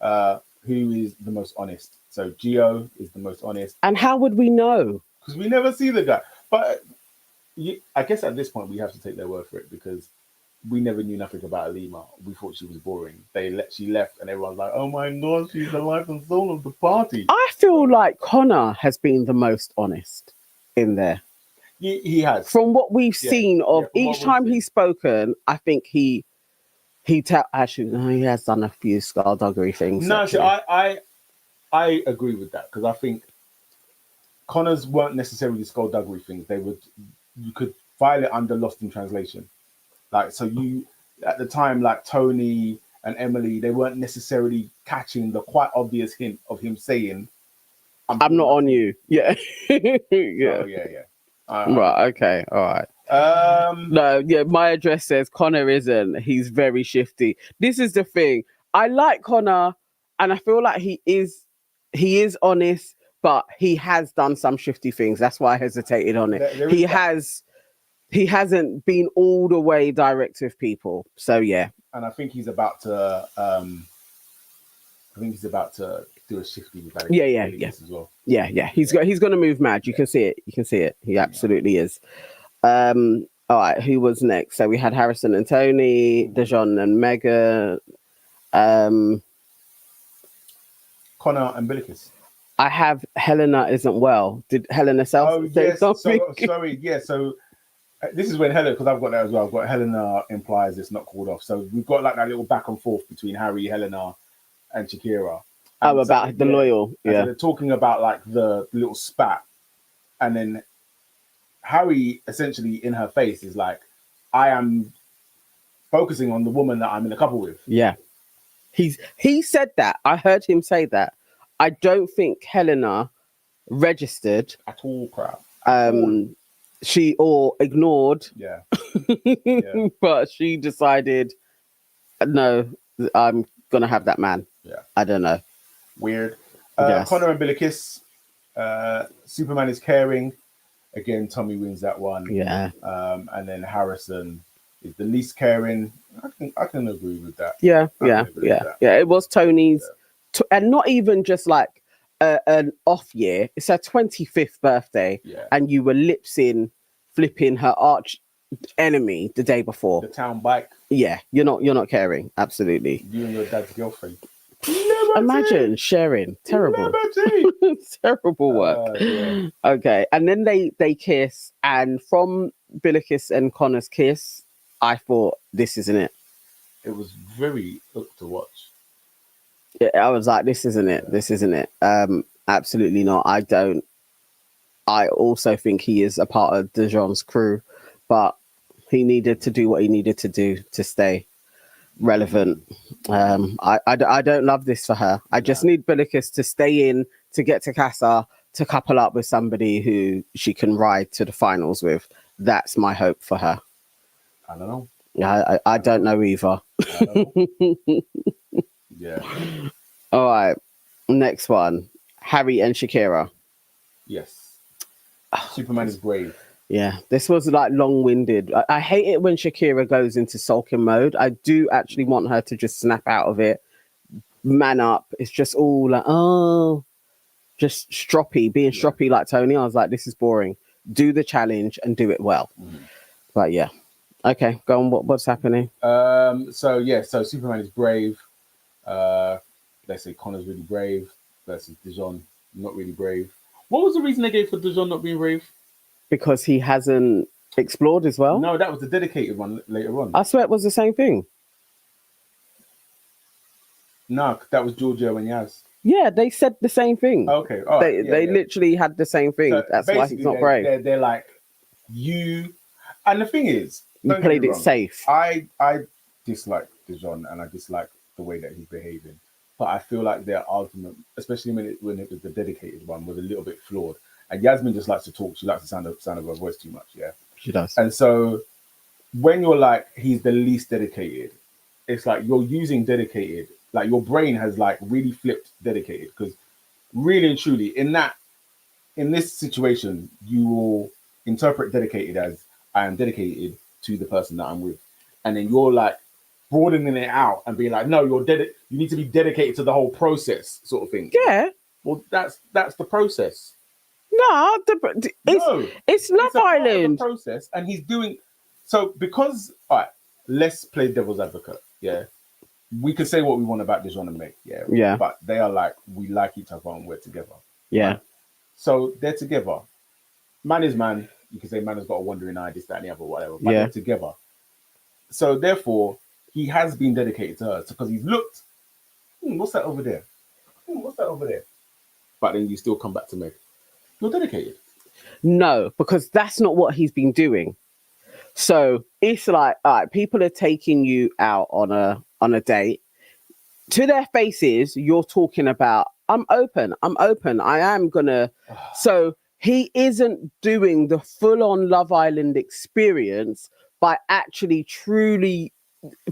Who is the most honest? So Gio is the most honest. And how would we know? Because we never see the guy. But I guess at this point we have to take their word for it because we never knew nothing about Lima. We thought she was boring. She left and everyone's like, oh my God, she's the life and soul of the party. I feel like Connor has been the most honest in there. He has. From what we've seen of each time he's spoken, I think he has done a few skullduggery things. No, see, I agree with that because I think Connor's weren't necessarily skullduggery things. You could file it under lost in translation. Like, so at the time, like Tony and Emily, they weren't necessarily catching the quite obvious hint of him saying, I'm not on you. Yeah. Yeah. Right. Okay. All right. No. Yeah. My address says Connor isn't. He's very shifty. This is the thing. I like Connor, and I feel like he is honest, but he has done some shifty things. That's why I hesitated on it. He hasn't been all the way direct with people. So yeah. And I think he's about to. Do a shifty with that. Yeah. As well. Yeah. He's going to move mad. You can see it. He absolutely is. All right. Who was next? So we had Harrison and Tony, Dejon and Megan, Connor and Billikis. I have Helena isn't well. Did Helena say something? Sorry. Yeah. So this is when Helena, because I've got that as well. I've got Helena implies it's not called off. So we've got like that little back and forth between Harry, Helena, and Shakira. And about the loyal. Yeah. So they're talking about like the little spat. And then Harry essentially in her face is like, I am focusing on the woman that I'm in a couple with. Yeah. He said that. I heard him say that. I don't think Helena registered at all, crap. She ignored. Yeah. But she decided, no, I'm gonna have that man. Yeah. I don't know. Weird. Connor and Billikis. Superman is caring. Again, Tommy wins that one. Yeah. And then Harrison is the least caring. I can agree with that. Yeah. It was Tony's, and not even just like an off year. It's her 25th birthday, and you were lip-syncing flipping her arch enemy the day before. The town bike. Yeah, you're not caring. Absolutely. You and your dad's girlfriend. Imagine sharing. Terrible. Terrible work. Yeah. Okay. And then they kiss, and from Billikis and Connor's kiss, I thought, this isn't it. It was very hooked to watch. Yeah, I was like, this isn't it. This isn't it. Absolutely not. I also think he is a part of Dejon's crew, but he needed to do what he needed to do to stay relevant. I don't love this for her. I just need Billikis to stay in, to get to Casa, to couple up with somebody who she can ride to the finals with. That's my hope for her. I don't know. Yeah, I don't know either. I don't know. Yeah. All right. Next one. Harry and Shakira. Yes. Superman is brave. Yeah, this was like long-winded. I hate it when Shakira goes into sulking mode. I do actually want her to just snap out of it, man up. It's just all like, oh, just stroppy, being stroppy like Tony. I was like, this is boring. Do the challenge and do it well. But yeah. Okay, go on. What's happening? So Superman is brave. Let's say Connor's really brave versus Dejon not really brave. What was the reason they gave for Dejon not being brave? Because he hasn't explored as well. No, that was the dedicated one later on. I swear it was the same thing. No, that was Giorgio and Yaz. Yeah, they said the same thing. Okay, all right. They literally had the same thing. So that's why he's not brave. They're like, you... And the thing is... You played it safe. I dislike Dejon and I dislike the way that he's behaving. But I feel like their argument, especially when it was the dedicated one, was a little bit flawed. And Yasmin just likes to talk. She likes the sound of her voice too much, yeah? She does. And so when you're like, he's the least dedicated, it's like you're using dedicated. Like your brain has like really flipped dedicated. Because really and truly, in this situation, you will interpret dedicated as, I am dedicated to the person that I'm with. And then you're like broadening it out and being like, no, you need to be dedicated to the whole process sort of thing. Yeah. Well, that's the process. No, it's Love Island process, and he's doing so because. All right, let's play devil's advocate. Yeah, we could say what we want about Dejon and Meg. Yeah, yeah, but they are like, we like each other and we're together. Yeah, right? So they're together. Man is man. You can say man has got a wandering eye, this, that, and the other, whatever. But they're together. So therefore, he has been dedicated to her because he's looked. What's that over there? What's that over there? But then you still come back to Meg. You're dedicated. No, because that's not what he's been doing. So it's like, all right, people are taking you out on a date. To their faces, you're talking about, I'm open, I am gonna. So he isn't doing the full-on Love Island experience by actually truly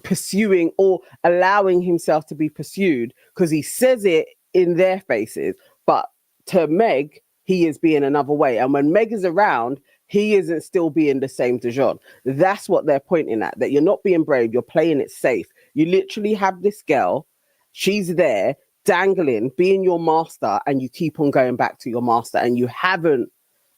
pursuing or allowing himself to be pursued, because he says it in their faces. But to Meg, he is being another way. And when Meg is around, he isn't still being the same Dejon. That's what they're pointing at, that you're not being brave, you're playing it safe. You literally have this girl, she's there, dangling, being your master, and you keep on going back to your master, and you haven't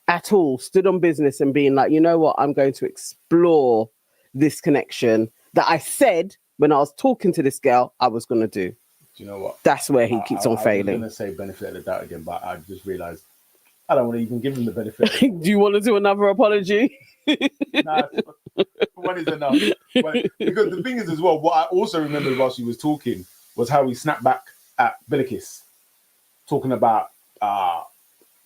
at all stood on business and being like, you know what, I'm going to explore this connection that I said when I was talking to this girl I was going to do. Do you know what? That's where he keeps on failing. I'm going to say benefit of the doubt again, but I just realised I don't want to even give him the benefit. Do you want to do another apology? Nah, one is enough. Because the thing is as well, what I also remembered while she was talking was how he snapped back at Billikis, talking about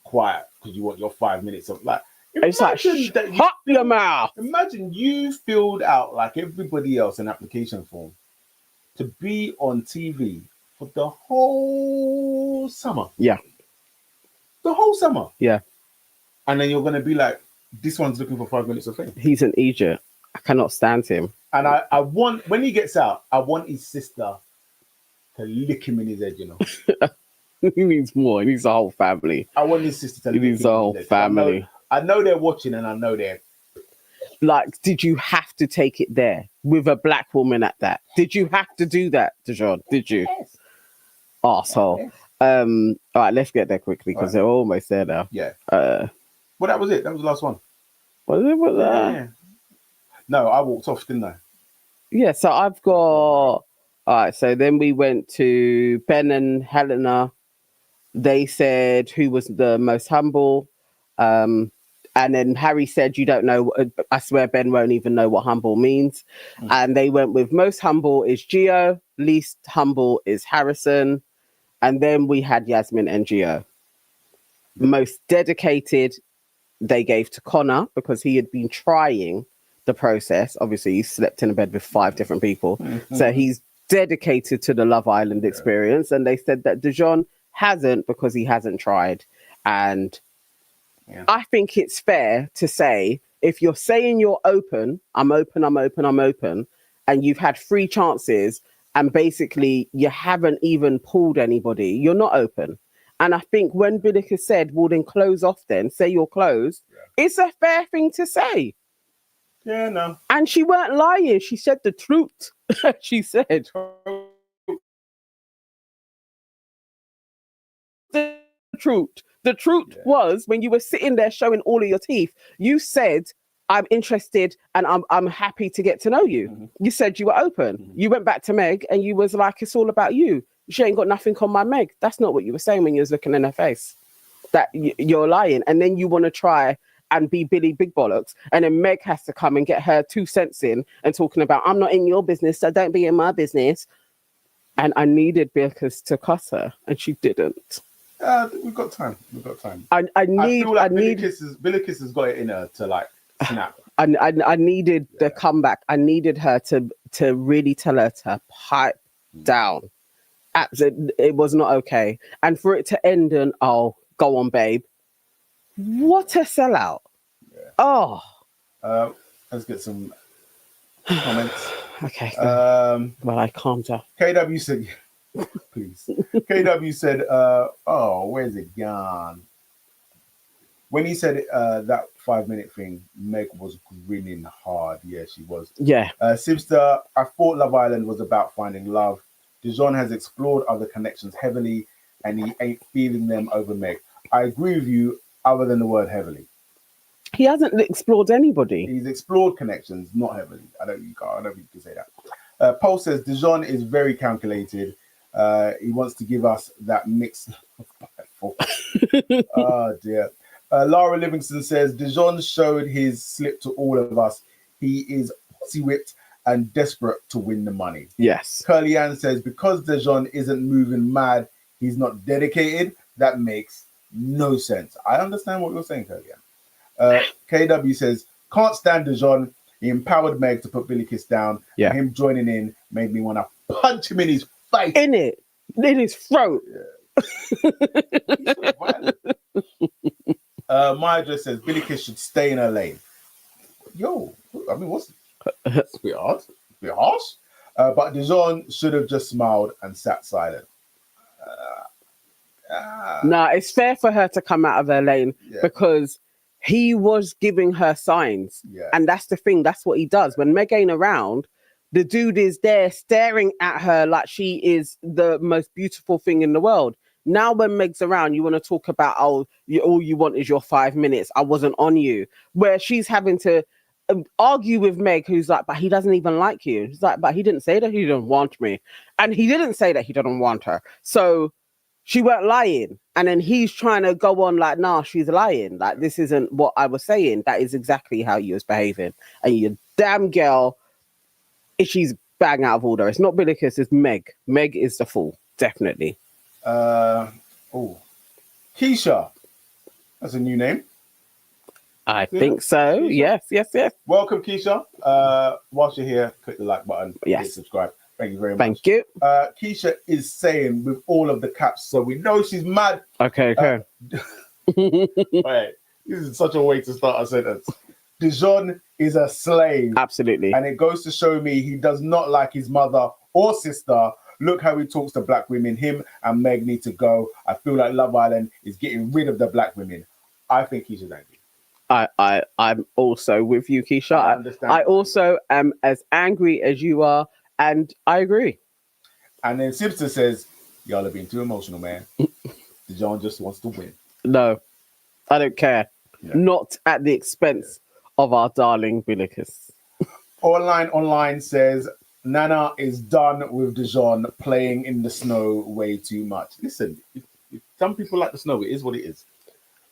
quiet because you want your 5 minutes of like. It's like, shut your mouth. Imagine you filled out like everybody else an application form to be on TV for the whole summer. Yeah. The whole summer. Yeah. And then you're going to be like, this one's looking for 5 minutes of fame. He's an idiot. I cannot stand him. And I want, when he gets out, I want his sister to lick him in his head, you know. He needs more. He needs a whole family. I want his sister to lick him in his head. He needs a whole family. I know they're watching and I know they're... Like, did you have to take it there with a black woman at that? Did you have to do that, Dejon? Did you? Yes. Arsehole. Yes. All right, let's get there quickly because they're almost there now. Yeah. Well, that was it. That was the last one. Was it with that? Yeah. No, I walked off, didn't I? Yeah, so I've got. All right, so then we went to Ben and Helena. They said who was the most humble. And then Harry said, you don't know. I swear Ben won't even know what humble means. And they went with most humble is Gio, least humble is Harrison. And then we had Yasmin and Gio. Most dedicated, they gave to Connor because he had been trying the process. Obviously, he slept in a bed with 5 different people. So he's dedicated to the Love Island experience. And they said that Dejon hasn't because he hasn't tried. And I think it's fair to say, if you're saying you're open, I'm open, and you've had 3 chances and basically you haven't even pulled anybody, you're not open. And I think when Biddicke said, well, then close off then, say you're closed, it's a fair thing to say. Yeah, no. And she weren't lying. She said the truth. She said the truth. The truth was when you were sitting there showing all of your teeth, you said, I'm interested and I'm happy to get to know you. You said you were open. You went back to Meg and you was like, it's all about you. She ain't got nothing on my Meg. That's not what you were saying when you was looking in her face. That you're lying. And then you want to try and be Billy Big Bollocks. And then Meg has to come and get her 2 cents in and talking about, I'm not in your business, so don't be in my business. And I needed Biddicke to cuss her and she didn't. We've got time. I feel like Biddicke has got it in her to like snap. I needed the comeback. I needed her to really tell her to pipe down. Absolutely, it was not okay. And for it to end in, oh, go on, babe. What a sellout. Yeah. Oh. Let's get some comments. Okay. Well, I calmed down. KW said, please. KW said, oh, where's it gone? When he said that 5-minute thing, Meg was grinning hard. Yeah, she was. Yeah. Sibster, I thought Love Island was about finding love. Dejon has explored other connections heavily, and he ain't feeling them over Meg. I agree with you, other than the word heavily. He hasn't explored anybody. He's explored connections, not heavily. I don't think you can say that. Paul says Dejon is very calculated. He wants to give us that mix. Oh dear. Lara Livingston says Dejon showed his slip to all of us. He is pussy-whipped and desperate to win the money. Yes. Curly Ann says because Dejon isn't moving mad, he's not dedicated. That makes no sense. I understand what you're saying, Curly Ann. KW says can't stand Dejon. He empowered Meg to put Billy Kiss down. Yeah. And him joining in made me want to punch him in his face. In his throat. Yeah. Maya just says Billy Kiss should stay in her lane. Yo, I mean, it's a bit hard, a bit harsh. But Dejon should have just smiled and sat silent. No, it's fair for her to come out of her lane because he was giving her signs. Yeah. And that's the thing. That's what he does. When Meg ain't around, the dude is there staring at her like she is the most beautiful thing in the world. Now when Meg's around, you want to talk about, all you want is your 5 minutes. I wasn't on you. Where she's having to argue with Meg, who's like, but he doesn't even like you. He's like, but he didn't say that he didn't want me. And he didn't say that he didn't want her. So she weren't lying. And then he's trying to go on like, nah, she's lying. Like, this isn't what I was saying. That is exactly how you was behaving. And you damn girl, she's bang out of order. It's not Biddicke, it's Meg. Meg is the fool, definitely. Keisha. That's a new name. I think so. Keisha? Yes. Welcome, Keisha. Whilst you're here, click the like button. Yes. Hit subscribe. Thank you very much. Thank you. Keisha is saying with all of the caps, so we know she's mad. Okay. Wait, this is such a way to start a sentence. Dejon is a slave. Absolutely. And it goes to show me he does not like his mother or sister. Look how he talks to black women. Him and Meg need to go. I feel like Love Island is getting rid of the black women. I think Keisha's angry. I'm also with you, Keisha. I understand. I also am as angry as you are, and I agree. And then Sibster says, y'all are being too emotional, man. Dejon just wants to win. No, I don't care. Yeah. Not at the expense of our darling Billikis. Online says Nana is done with Dejon playing in the snow way too much. Listen, if some people like the snow, it is what it is.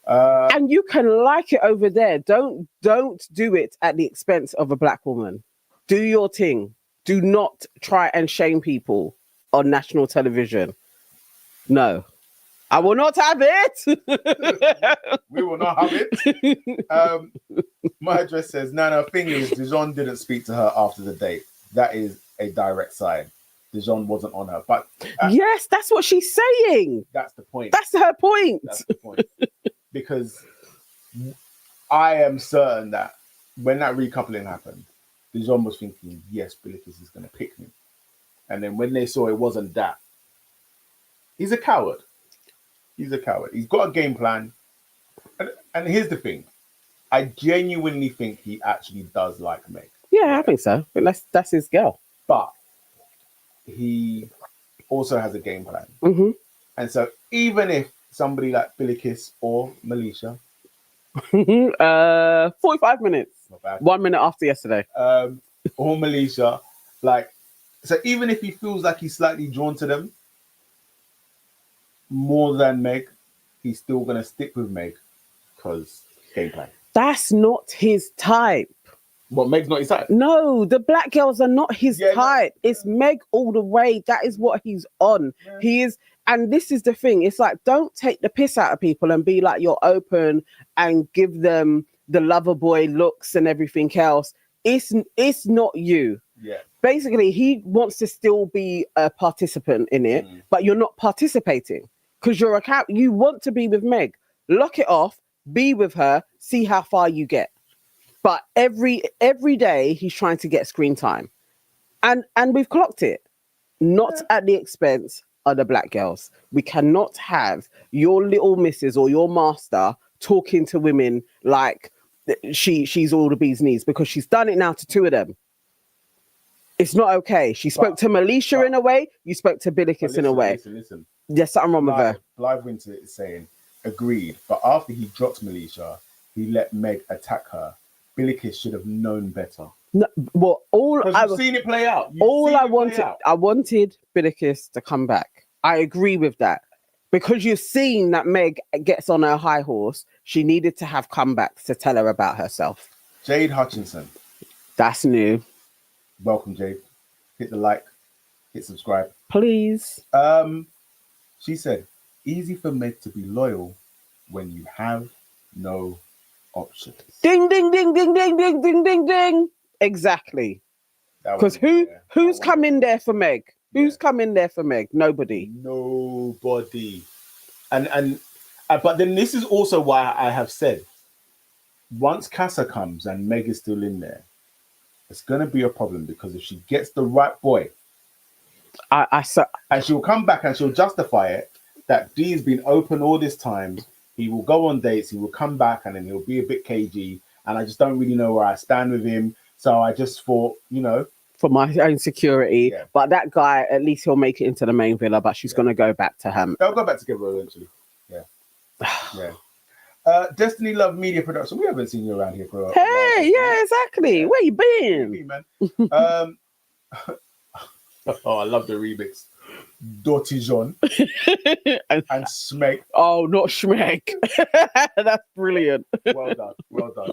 And you can like it over there. Don't do it at the expense of a black woman. Do your thing. Do not try and shame people on national television. No. I will not have it. We will not have it. My address says, Nana, thing is, Dejon didn't speak to her after the date. That is a direct sign. Dejon wasn't on her. But yes, that's what she's saying. That's the point. That's her point. That's the point. Because I am certain that when that recoupling happened, Dejon was thinking, yes, Billikis is going to pick me. And then when they saw it wasn't that, he's a coward. He's a coward. He's got a game plan. And here's the thing. I genuinely think he actually does like Meg. Yeah, I think so. But that's his girl. But he also has a game plan. Mm-hmm. And so even if somebody like Billikis or Melisha 45 minutes. not bad. 1 minute after yesterday. Or Melisha, like, so even if he feels like he's slightly drawn to them more than Meg, he's still gonna stick with Meg because game plan. That's not his type. What, Meg's not his type? No, the black girls are not his type. No. It's Meg all the way. That is what he's on. Yeah. He is, and this is the thing. It's like, don't take the piss out of people and be like you're open and give them the lover boy looks and everything else. It's not you. Yeah. Basically, he wants to still be a participant in it, but you're not participating because you're you want to be with Meg. Lock it off, be with her, see how far you get. But every day he's trying to get screen time. And we've clocked it. Not at the expense of the black girls. We cannot have your little missus or your master talking to women like she's all the bee's knees, because she's done it now to two of them. It's not okay. She spoke to Melisha in a way. You spoke to Billikis in a way. Listen. There's something wrong with her. Live Winter is saying, agreed. But after he dropped Melisha, he let Meg attack her. Billikis should have known better. No, well, I've seen it play out. I wanted Billikis to come back. I agree with that. Because you've seen that Meg gets on her high horse, she needed to have comebacks to tell her about herself. Jade Hutchinson. That's new. Welcome, Jade. Hit the like, hit subscribe. Please. She said, easy for Meg to be loyal when you have no options. Ding, ding, ding, ding, ding, ding, ding, ding, ding. Exactly. Because who's coming there for Meg? Who's coming there for Meg? Nobody. Nobody. And but then this is also why I have said, once Casa comes and Meg is still in there, it's going to be a problem, because if she gets the right boy, and she'll come back and she'll justify it, that D's been open all this time, he will go on dates, he will come back, and then he'll be a bit cagey, and I just don't really know where I stand with him, so I just thought, for my own security, but that guy, at least he'll make it into the main villa, but she's going to go back to him. They'll go back together eventually. Yeah. Destiny Love Media Production. We haven't seen you around here for a while. Yeah, exactly. Where you been? Where you been, man? Oh, I love the remix. Dejon and Schmeck. Oh, not Schmeck. That's brilliant. Well done.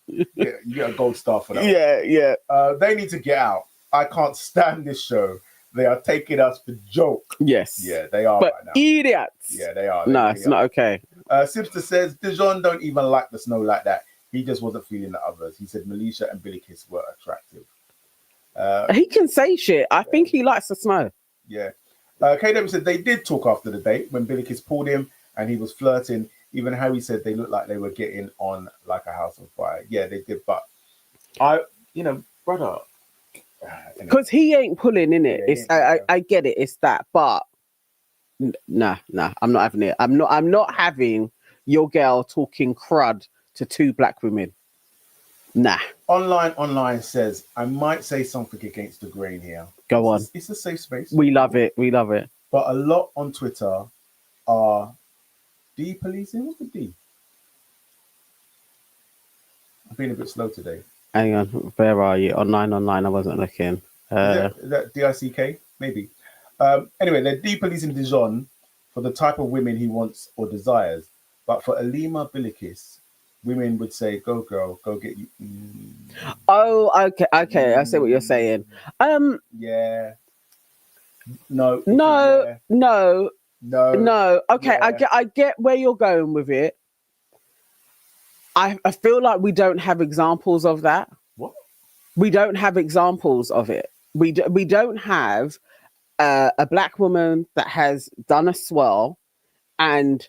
Yeah, you get a gold star for that. Yeah. They need to get out. I can't stand this show. They are taking us for joke. Yes. Yeah, they are but right now. Idiots. Yeah, they are. No, it's not okay. Sipster says, Dejon don't even like the snow like that. He just wasn't feeling the others. He said Melisha and Billikis were attractive. He can say shit. I think he likes the snow. Yeah. KW said they did talk after the date when Billikis pulled him and he was flirting. Even Harry said they looked like they were getting on like a house on fire. Yeah, they did. But brother. Because he ain't pulling in it. I get it. It's that. But nah, I'm not having it. I'm not having your girl talking crud to two black women. Nah. Online says, I might say something against the grain here. Go on. It's a safe space. We love it. But a lot on Twitter are D-policing. What's the D? been a bit slow today. Hang on, where are you? Online, I wasn't looking. Is that DICK? Maybe. Anyway, they're depolicing Dejon for the type of women he wants or desires. But for Alima Bilikis, women would say, "Go girl, go get you." Oh, okay. I see what you're saying. Yeah. No. No, no, No. no. Okay, Yeah. I get where you're going with it. I feel like we don't have examples of that. What? We don't have examples of it. We don't have a black woman that has done a swirl, and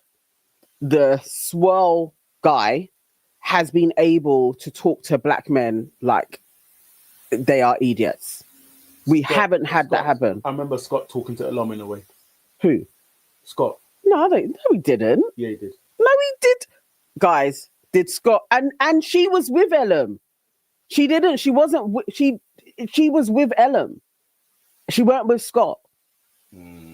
the swirl guy has been able to talk to black men like they are idiots. We haven't had that happen. I remember Scott talking to Alom in a way. Who? Scott. No, he didn't. Yeah, he did. No, he did. Guys, did Scott and she was with Ellum. She didn't. She wasn't. She was with Ellum. She weren't with Scott.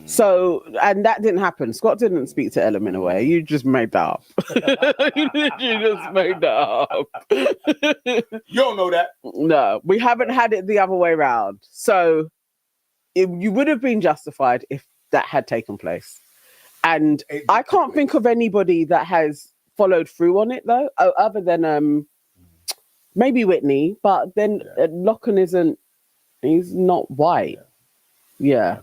So, and that didn't happen. Scott didn't speak to Ellum in a way. You just made that up. You just made that up. You don't know that. No, we haven't had it the other way around. So, you would have been justified if that had taken place. And I can't think of anybody that has followed through on it though, other than maybe Whitney. But then Locken he's not white. Yeah.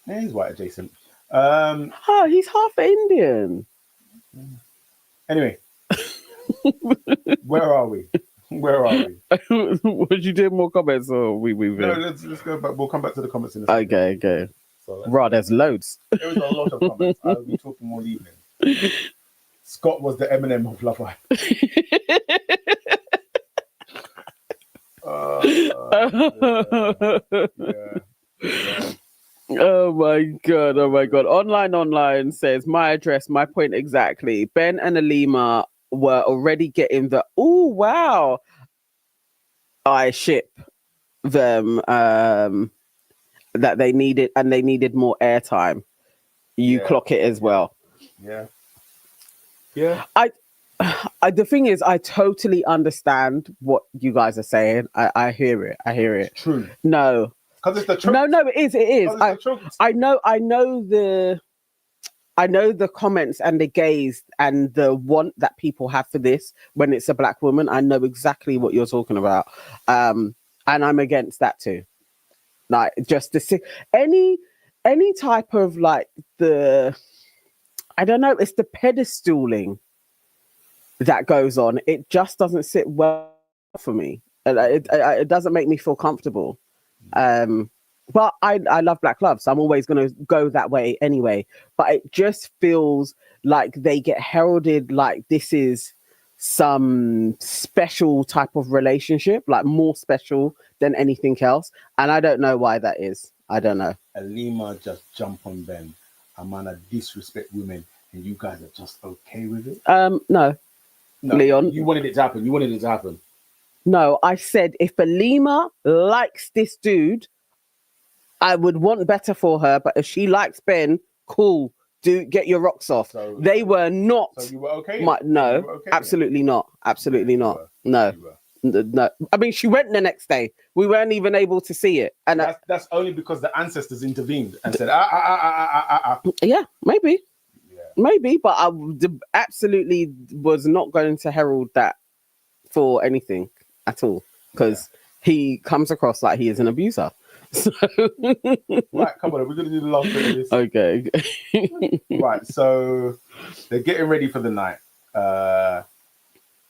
He's white adjacent. He's half Indian. Anyway, where are we? Would you do more comments or we No, let's go back. We'll come back to the comments in a second. Okay. So There's loads. there was a lot of comments. I'll be talking all evening. Scott was the Eminem of Love Island. Yeah. Oh my god. Online says my address, my point exactly. Ben and Alima were already getting the wow. I ship them that they needed, and they needed more airtime. You clock it as well. Yeah. The thing is, I totally understand what you guys are saying. I hear it. It's true. No. Because it's the truth. No, it is. I know the comments and the gaze and the want that people have for this when it's a black woman. I know exactly what you're talking about. And I'm against that too. Like, just to see any type of like I don't know, it's the pedestaling that goes on. It just doesn't sit well for me. It doesn't make me feel comfortable. But I love black love, so I'm always going to go that way anyway. But it just feels like they get heralded like this is some special type of relationship, like more special than anything else. And I don't know why that is. I don't know. Alima just jump on Ben. Amana disrespect women, and you guys are just okay with it? No, Leon. You wanted it to happen. No, I said if Alima likes this dude, I would want better for her. But if she likes Ben, cool. Get your rocks off. So, they were not. So you were okay? No, were okay absolutely not. Absolutely not. No. No. I mean, she went the next day. We weren't even able to see it. And that's only because the ancestors intervened and said, Yeah, maybe. Yeah. Maybe, but I absolutely was not going to herald that for anything at all, because he comes across like he is an abuser. So right, come on, we're gonna do the last bit of this. Okay. Right, so they're getting ready for the night,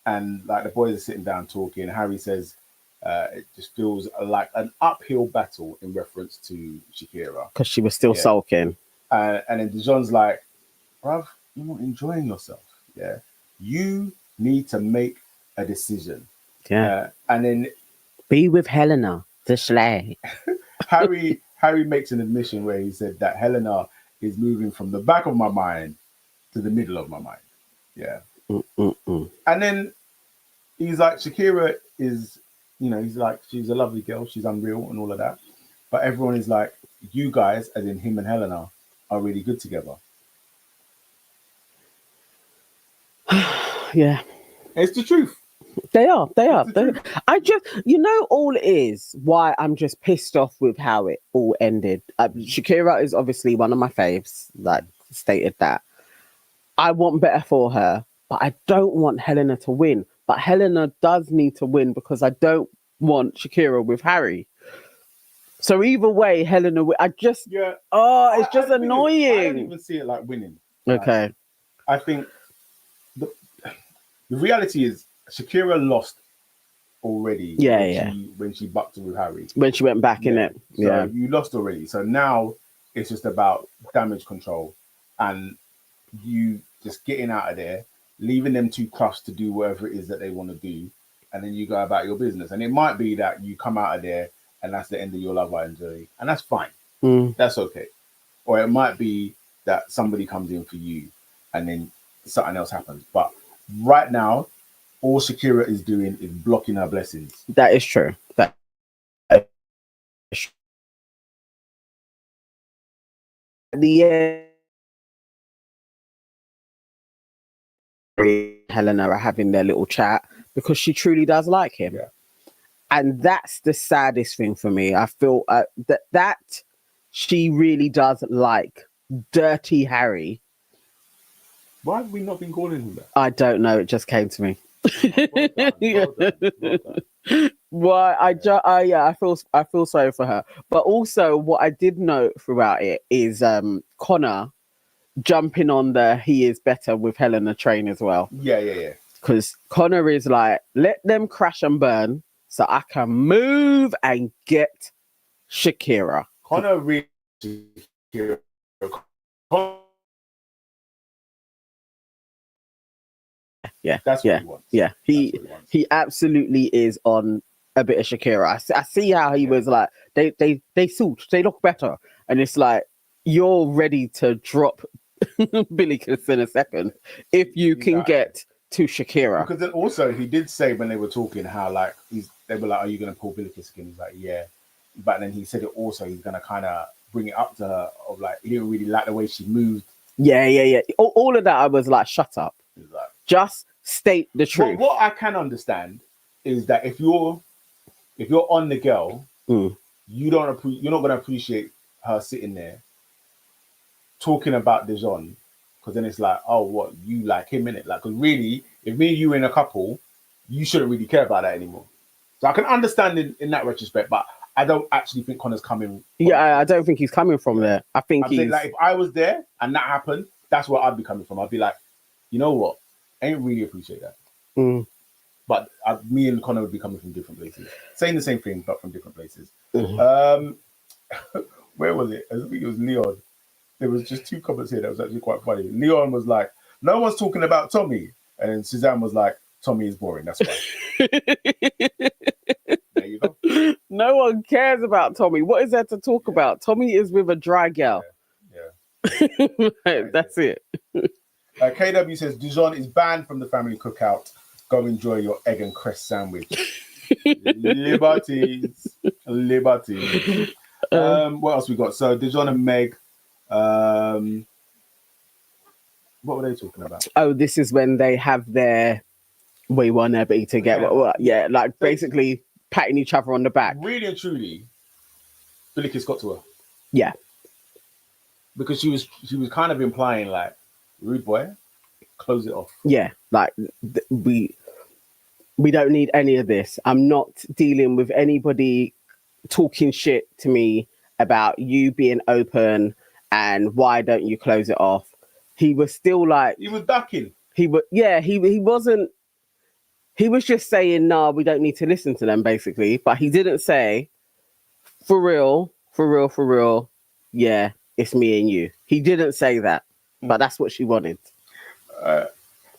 and like the boys are sitting down talking. Harry says it just feels like an uphill battle in reference to Shakira because she was still sulking, and then Dejon's like, bruv, you're not enjoying yourself. Yeah, you need to make a decision. Yeah, and then be with Helena the Schley. Harry makes an admission where he said that Helena is moving from the back of my mind to the middle of my mind. Yeah. And then he's like, Shakira is, he's like, she's a lovely girl, she's unreal and all of that. But everyone is like, you guys, as in him and Helena, are really good together. Yeah. It's the truth. They are. I just, all it is why I'm just pissed off with how it all ended. Shakira is obviously one of my faves, like stated that. I want better for her, but I don't want Helena to win. But Helena does need to win because I don't want Shakira with Harry. So either way, Helena, I just, it's just annoying. I don't even see it like winning. Okay. I think the reality is Shakira lost already. When she bucked with Harry. When she went back in it. So you lost already. So now it's just about damage control and you just getting out of there, leaving them two crufts to do whatever it is that they want to do, and then you go about your business. And it might be that you come out of there and that's the end of your Love Island journey, and that's fine. That's okay. Or it might be that somebody comes in for you and then something else happens. But right now, all Shakira is doing is blocking her blessings. That is true. The end, Helena are having their little chat because she truly does like him. Yeah. And that's the saddest thing for me. I feel that she really does like Dirty Harry. Why have we not been calling him that? I don't know. It just came to me. Well done. Well, I feel sorry for her. But also, what I did note throughout it is Connor jumping on the "he is better" with Helena train as well. Yeah. Because Connor is like, let them crash and burn so I can move and get Shakira. Connor really. Yeah, that's what he wants. Yeah, he absolutely is on a bit of Shakira. I see how he was like, they suit, they look better, and it's like you're ready to drop Billy Kiss in a second if you can get to Shakira. Because then also he did say when they were talking how like they were like, are you going to pull Billy Kiss again? He's like, yeah, but then he said it also he's going to kind of bring it up to her of like he didn't really like the way she moved. Yeah. All of that I was like, shut up. Like, just state the truth. What I can understand is that if you're on the girl, you're not going to appreciate her sitting there talking about Dejon, because then it's like, oh, what, you like him, innit? Like, because really, if me and you in a couple, you shouldn't really care about that anymore. So I can understand in that retrospect, but I don't actually think Connor's coming. I don't think he's coming from there. I think he's saying, like, if I was there and that happened, that's where I'd be coming from. I'd be like, you know what? I ain't really appreciate that. But me and Connor would be coming from different places, saying the same thing but from different places. Where was it? I think it was Leon. There was just two comments here that was actually quite funny. Leon was like, no one's talking about Tommy, and then Suzanne was like, Tommy is boring, that's why. There you go. No one cares about Tommy. What is there to talk about? Tommy is with a dry girl. Yeah. That's it. KW says Dejon is banned from the family cookout. Go enjoy your egg and cress sandwich. Liberties. What else we got? So Dejon and Meg. What were they talking about? Oh, this is when they have their we want to be together. Like basically patting each other on the back. Really and truly, Billy Kiss got to her. Yeah. Because she was kind of implying like, rude boy, close it off. Yeah, like we don't need any of this. I'm not dealing with anybody talking shit to me about you being open and why don't you close it off. He was still like, he was ducking. He wasn't. He was just saying, "Nah, we don't need to listen to them," basically. But he didn't say, "For real. Yeah, it's me and you." He didn't say that, but that's what she wanted.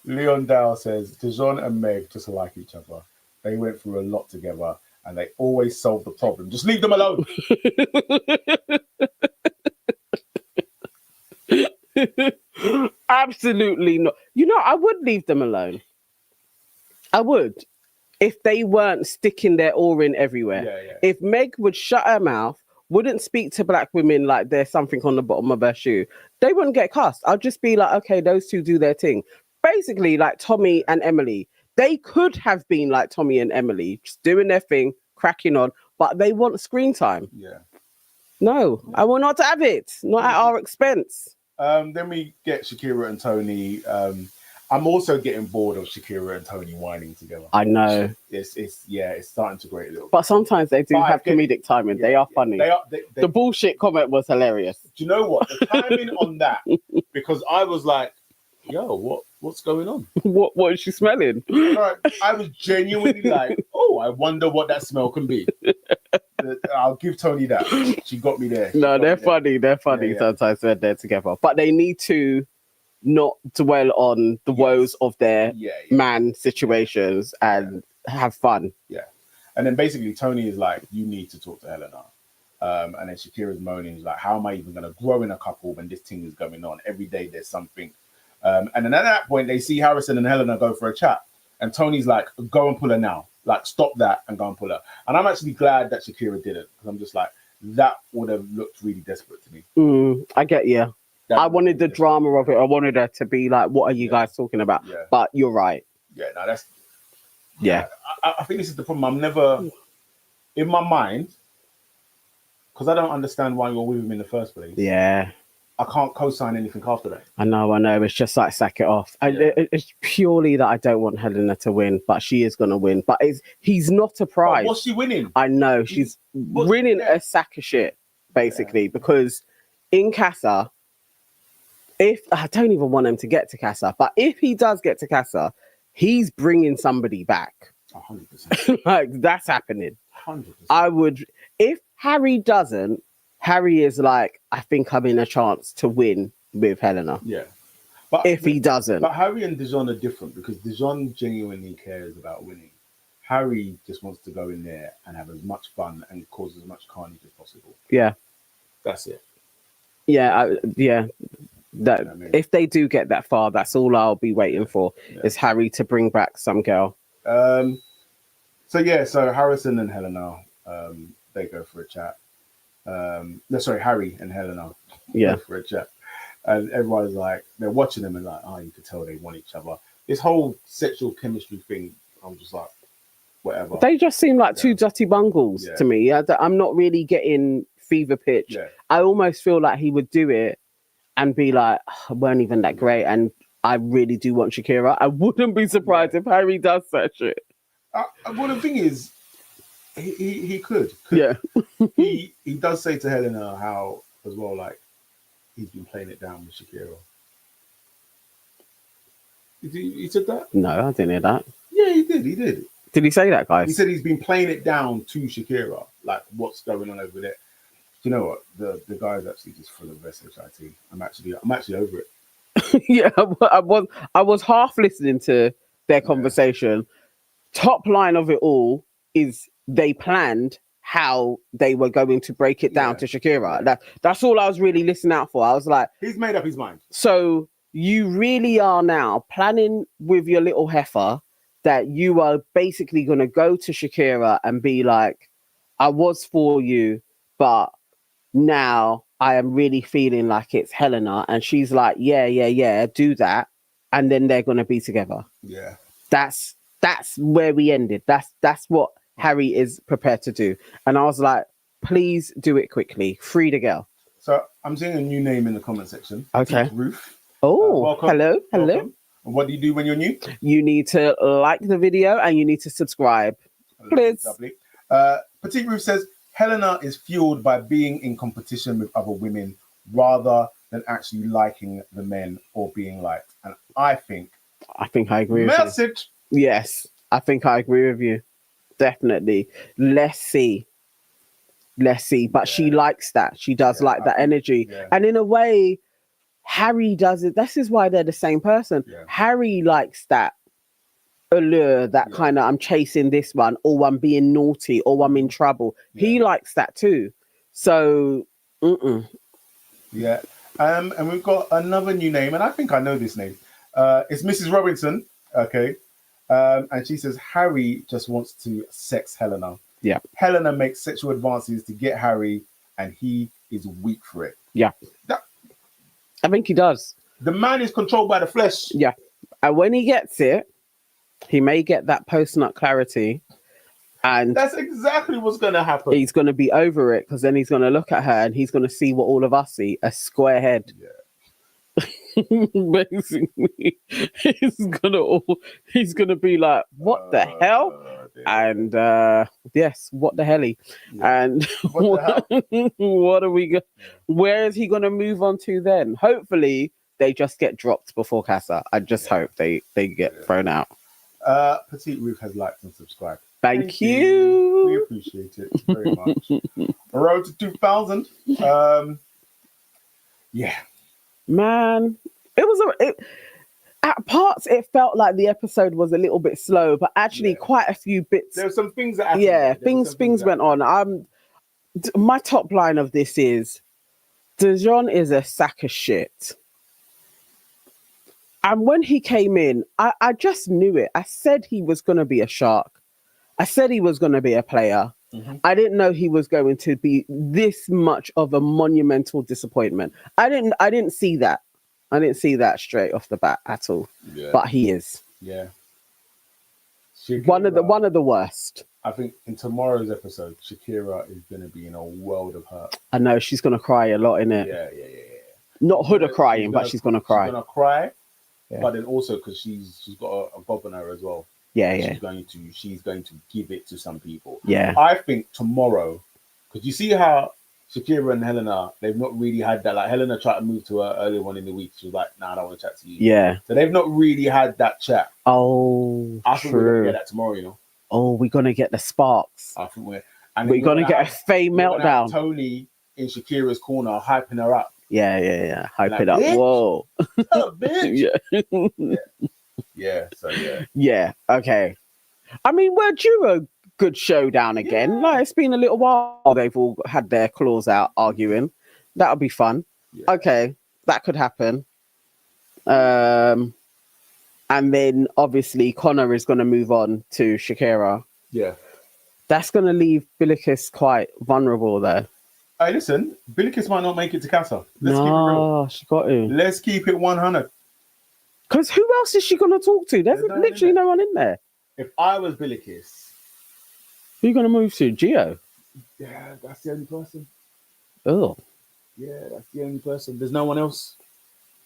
Leon Dow says Dejon and Meg just like each other. They went through a lot together, and they always solve the problem. Just leave them alone. Absolutely not. I would leave them alone. I would. If they weren't sticking their oar in everywhere. Yeah. If Meg would shut her mouth, wouldn't speak to black women like there's something on the bottom of her shoe, they wouldn't get cast. I'll just be like, okay, those two do their thing. Basically, like Tommy and Emily, They could have been like Tommy and Emily, just doing their thing, cracking on, but they want screen time. Yeah. No, I will not have it. Not at our expense. Then we get Shakira and Tony. I'm also getting bored of Shakira and Tony whining together. I know. It's starting to grate a little bit. But sometimes they do have comedic timing. They are funny. The bullshit comment was hilarious. Do you know what? The timing on that, because I was like, yo, what's going on? What is she smelling? I was genuinely like, oh, I wonder what that smell can be. I'll give Tony that. She got me there. They're funny. They're funny sometimes when they're together. But they need to not dwell on the woes of their man situations and have fun. Yeah. And then basically Tony is like, you need to talk to Helena. And then Shakira's moaning, he's like, how am I even going to grow in a couple when this thing is going on? Every day there's something. And then at that point, they see Harrison and Helena go for a chat. And Tony's like, go and pull her now. Like, stop that and go and pull her. And I'm actually glad that Shakira didn't. Because I'm just like, that would have looked really desperate to me. I get you. I wanted the drama of it. I wanted her to be like, what are you guys talking about? Yeah. But you're right. Yeah, no, that's... Yeah. I think this is the problem. I'm never... In my mind, because I don't understand why you're with him in the first place. Yeah. I can't co-sign anything after that. I know. It's just like, sack it off. It's purely that I don't want Helena to win, but she is going to win. But he's not a prize. What's she winning? I know. She's winning a sack of shit, basically, because in Casa, I don't even want him to get to Casa, but if he does get to Casa, he's bringing somebody back. 100%. Like, that's happening. 100%. If Harry doesn't, Harry is like, I think I'm in a chance to win with Helena. Yeah. But if he doesn't. But Harry and Dejon are different because Dejon genuinely cares about winning. Harry just wants to go in there and have as much fun and cause as much carnage as possible. Yeah. That's it. Yeah. If they do get that far, that's all I'll be waiting for is Harry to bring back some girl. So Harrison and Helena, they go for a chat. Harry and Helena go for a chat. And everyone's like, they're watching them and like, you can tell they want each other. This whole sexual chemistry thing, I'm just like, whatever. They just seem like two dirty bungles to me. I'm not really getting fever pitch. Yeah. I almost feel like he would do it and be like, I weren't even that great. And I really do want Shakira. I wouldn't be surprised if Harry does that shit. Well, the thing is, he could. Yeah. he does say to Helena how, as well, like, he's been playing it down with Shakira. He said that? No, I didn't hear that. Yeah, he did. Did he say that, guys? He said he's been playing it down to Shakira, like what's going on over there. You know what? The guy's actually just full of SHIT. I'm actually over it. Yeah, I was half listening to their conversation. Top line of it all is they planned how they were going to break it down to Shakira. That's all I was really listening out for. I was like, he's made up his mind. So you really are now planning with your little heifer that you are basically going to go to Shakira and be like, I was for you, but now I am really feeling like it's Helena. And she's like, yeah, do that. And then they're going to be together. Yeah. That's where we ended. That's what Harry is prepared to do. And I was like, please do it quickly. Free the girl. So I'm seeing a new name in the comment section. Okay. Ruth. Oh, welcome. Hello. Welcome. And what do you do when you're new? You need to like the video and you need to subscribe. Please. Lovely. Petite Ruth says, Helena is fueled by being in competition with other women rather than actually liking the men or being liked. And I think I agree with you. Yes, I think I agree with you. Definitely. Let's see. But she likes that. She does like that energy. Yeah. And in a way, Harry does it. This is why they're the same person. Yeah. Harry likes that allure, that kind of, I'm chasing this one, or I'm being naughty, or I'm in trouble. Yeah. He likes that too. So, Yeah. And we've got another new name, and I think I know this name. It's Mrs. Robinson. Okay. And she says, Harry just wants to sex Helena. Yeah. Helena makes sexual advances to get Harry, and he is weak for it. Yeah. I think he does. The man is controlled by the flesh. Yeah. And when he gets it, He may get that post-nut clarity, and That's exactly what's going to happen. he's going to be over it, because then he's going to look at her and he's going to see what all of us see, a square head. Yeah. Basically, he's gonna be like, what the hell? Dear. And yes, what the helly? Yeah. And What the hell? what are we where is he gonna move on to then? Hopefully they just get dropped before Casa. I just hope they get thrown out. Petite Ruth has liked and subscribed. Thank you. We appreciate it very much. Road to 2000. Yeah. Man, it was at parts it felt like the episode was a little bit slow, but actually quite a few bits. There were some things that happened. Yeah, things went on. My top line of this is Dejon is a sack of shit. And when he came in, I just knew it. I said he was going to be a shark. I said he was going to be a player. Mm-hmm. I didn't know he was going to be this much of a monumental disappointment. I didn't see that. I didn't see that straight off the bat at all. Yeah. But he is. Yeah. One of the worst. I think in tomorrow's episode, Shakira is going to be in a world of hurt. I know she's going to cry a lot in it. Yeah. Not Huda crying, but she's going to cry. She's going to cry, Yeah. but then also because she's got a bob on her as well. Yeah. She's going to give it to some people. Yeah. I think tomorrow, because you see how Shakira and Helena, they've not really had that. Like Helena tried to move to her earlier on in the week. She was like, "Nah, I don't want to chat to you." Yeah. So they've not really had that chat. Oh, I think we're true. gonna get that tomorrow. You know. Oh, we're gonna get the sparks. I think we're gonna get a Faye meltdown. Tony in Shakira's corner, hyping her up. Yeah. Hype Like, it up. bitch. Whoa. Oh, bitch. Yeah. So yeah. Yeah. Okay. I mean, we're due a good showdown again. Yeah. Like, it's been a little while. They've all had their claws out arguing. That'll be fun. Yeah. Okay, that could happen. And then obviously Connor is going to move on to Shakira. Yeah. That's going to leave Billikis quite vulnerable there. Hey, listen, Billikis might not make it to Casa. Let's keep it real. She got to. Let's keep it 100. Because who else is she going to talk to? There's literally no one in there. If I was Billikis, Who are you going to move to? Gio? yeah, that's the only person. Oh. Yeah, that's the only person. There's no one else.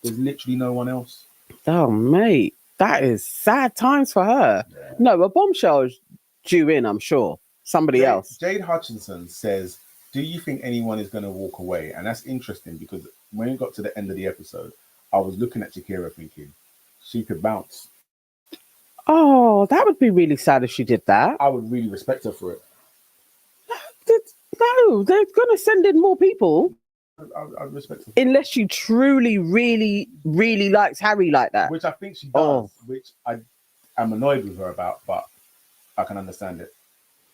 There's literally no one else. Oh, mate. That is sad times for her. Yeah. No, a bombshell is due in, I'm sure. Somebody else. Jade Hutchinson says, "Do you think anyone is going to walk away?" And that's interesting because when it got to the end of the episode, I was looking at Shakira thinking she could bounce. Oh, that would be really sad if she did that. I would really respect her for it. No, they're going to send in more people. I respect her. Unless she truly, really, really likes Harry like that. Which I think she does, Oh. which I am annoyed with her about, but I can understand it.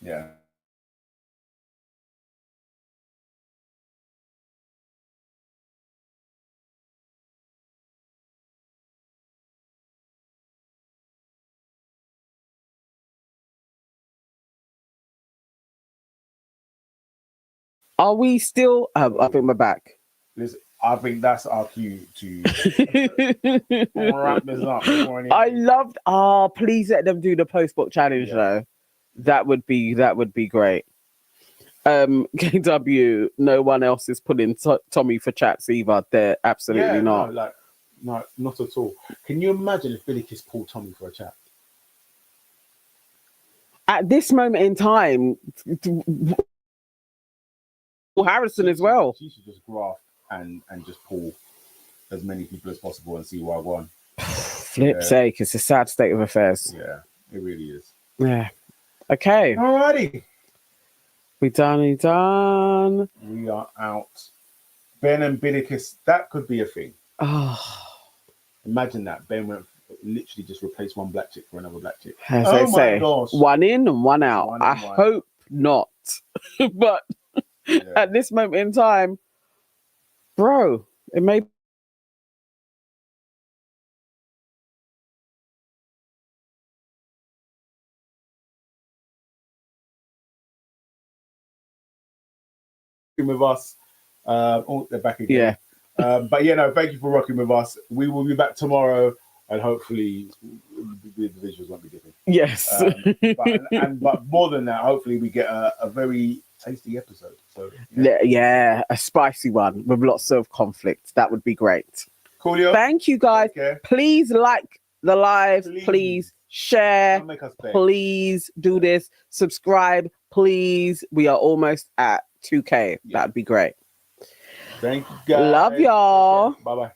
Yeah. Are we still? I think we're back. Listen, I think that's our cue to wrap this up. I loved. Please let them do the post-book challenge though. That would be great. KW, no one else is pulling Tommy for chats either. They're absolutely not. No, not at all. Can you imagine if Billikis pulled Tommy for a chat? At this moment in time, Harrison as well. She should just graft and just pull as many people as possible and see what I want. Flip's sake, it's a sad state of affairs. Yeah, it really is. Yeah. Okay. Alrighty. We done. We are out. Ben and Billikis, that could be a thing. Oh. Imagine that. Ben literally just replaced one black chick for another black chick. As they say, gosh. one in and one out. One in, I one hope not. But at this moment in time, bro, it may be with us. They're back again. Yeah. But no, thank you for rocking with us. We will be back tomorrow. and hopefully the visuals won't be different. Yes. But more than that, hopefully we get a very tasty episode. So Yeah, a spicy one with lots of conflict. That would be great. Coolio. Thank you, guys. Please like the live. Please share. Don't make us beg. Please do this. Subscribe, please. We are almost at 2K. That'd be great. Thank you, guys. Love y'all. Bye-bye.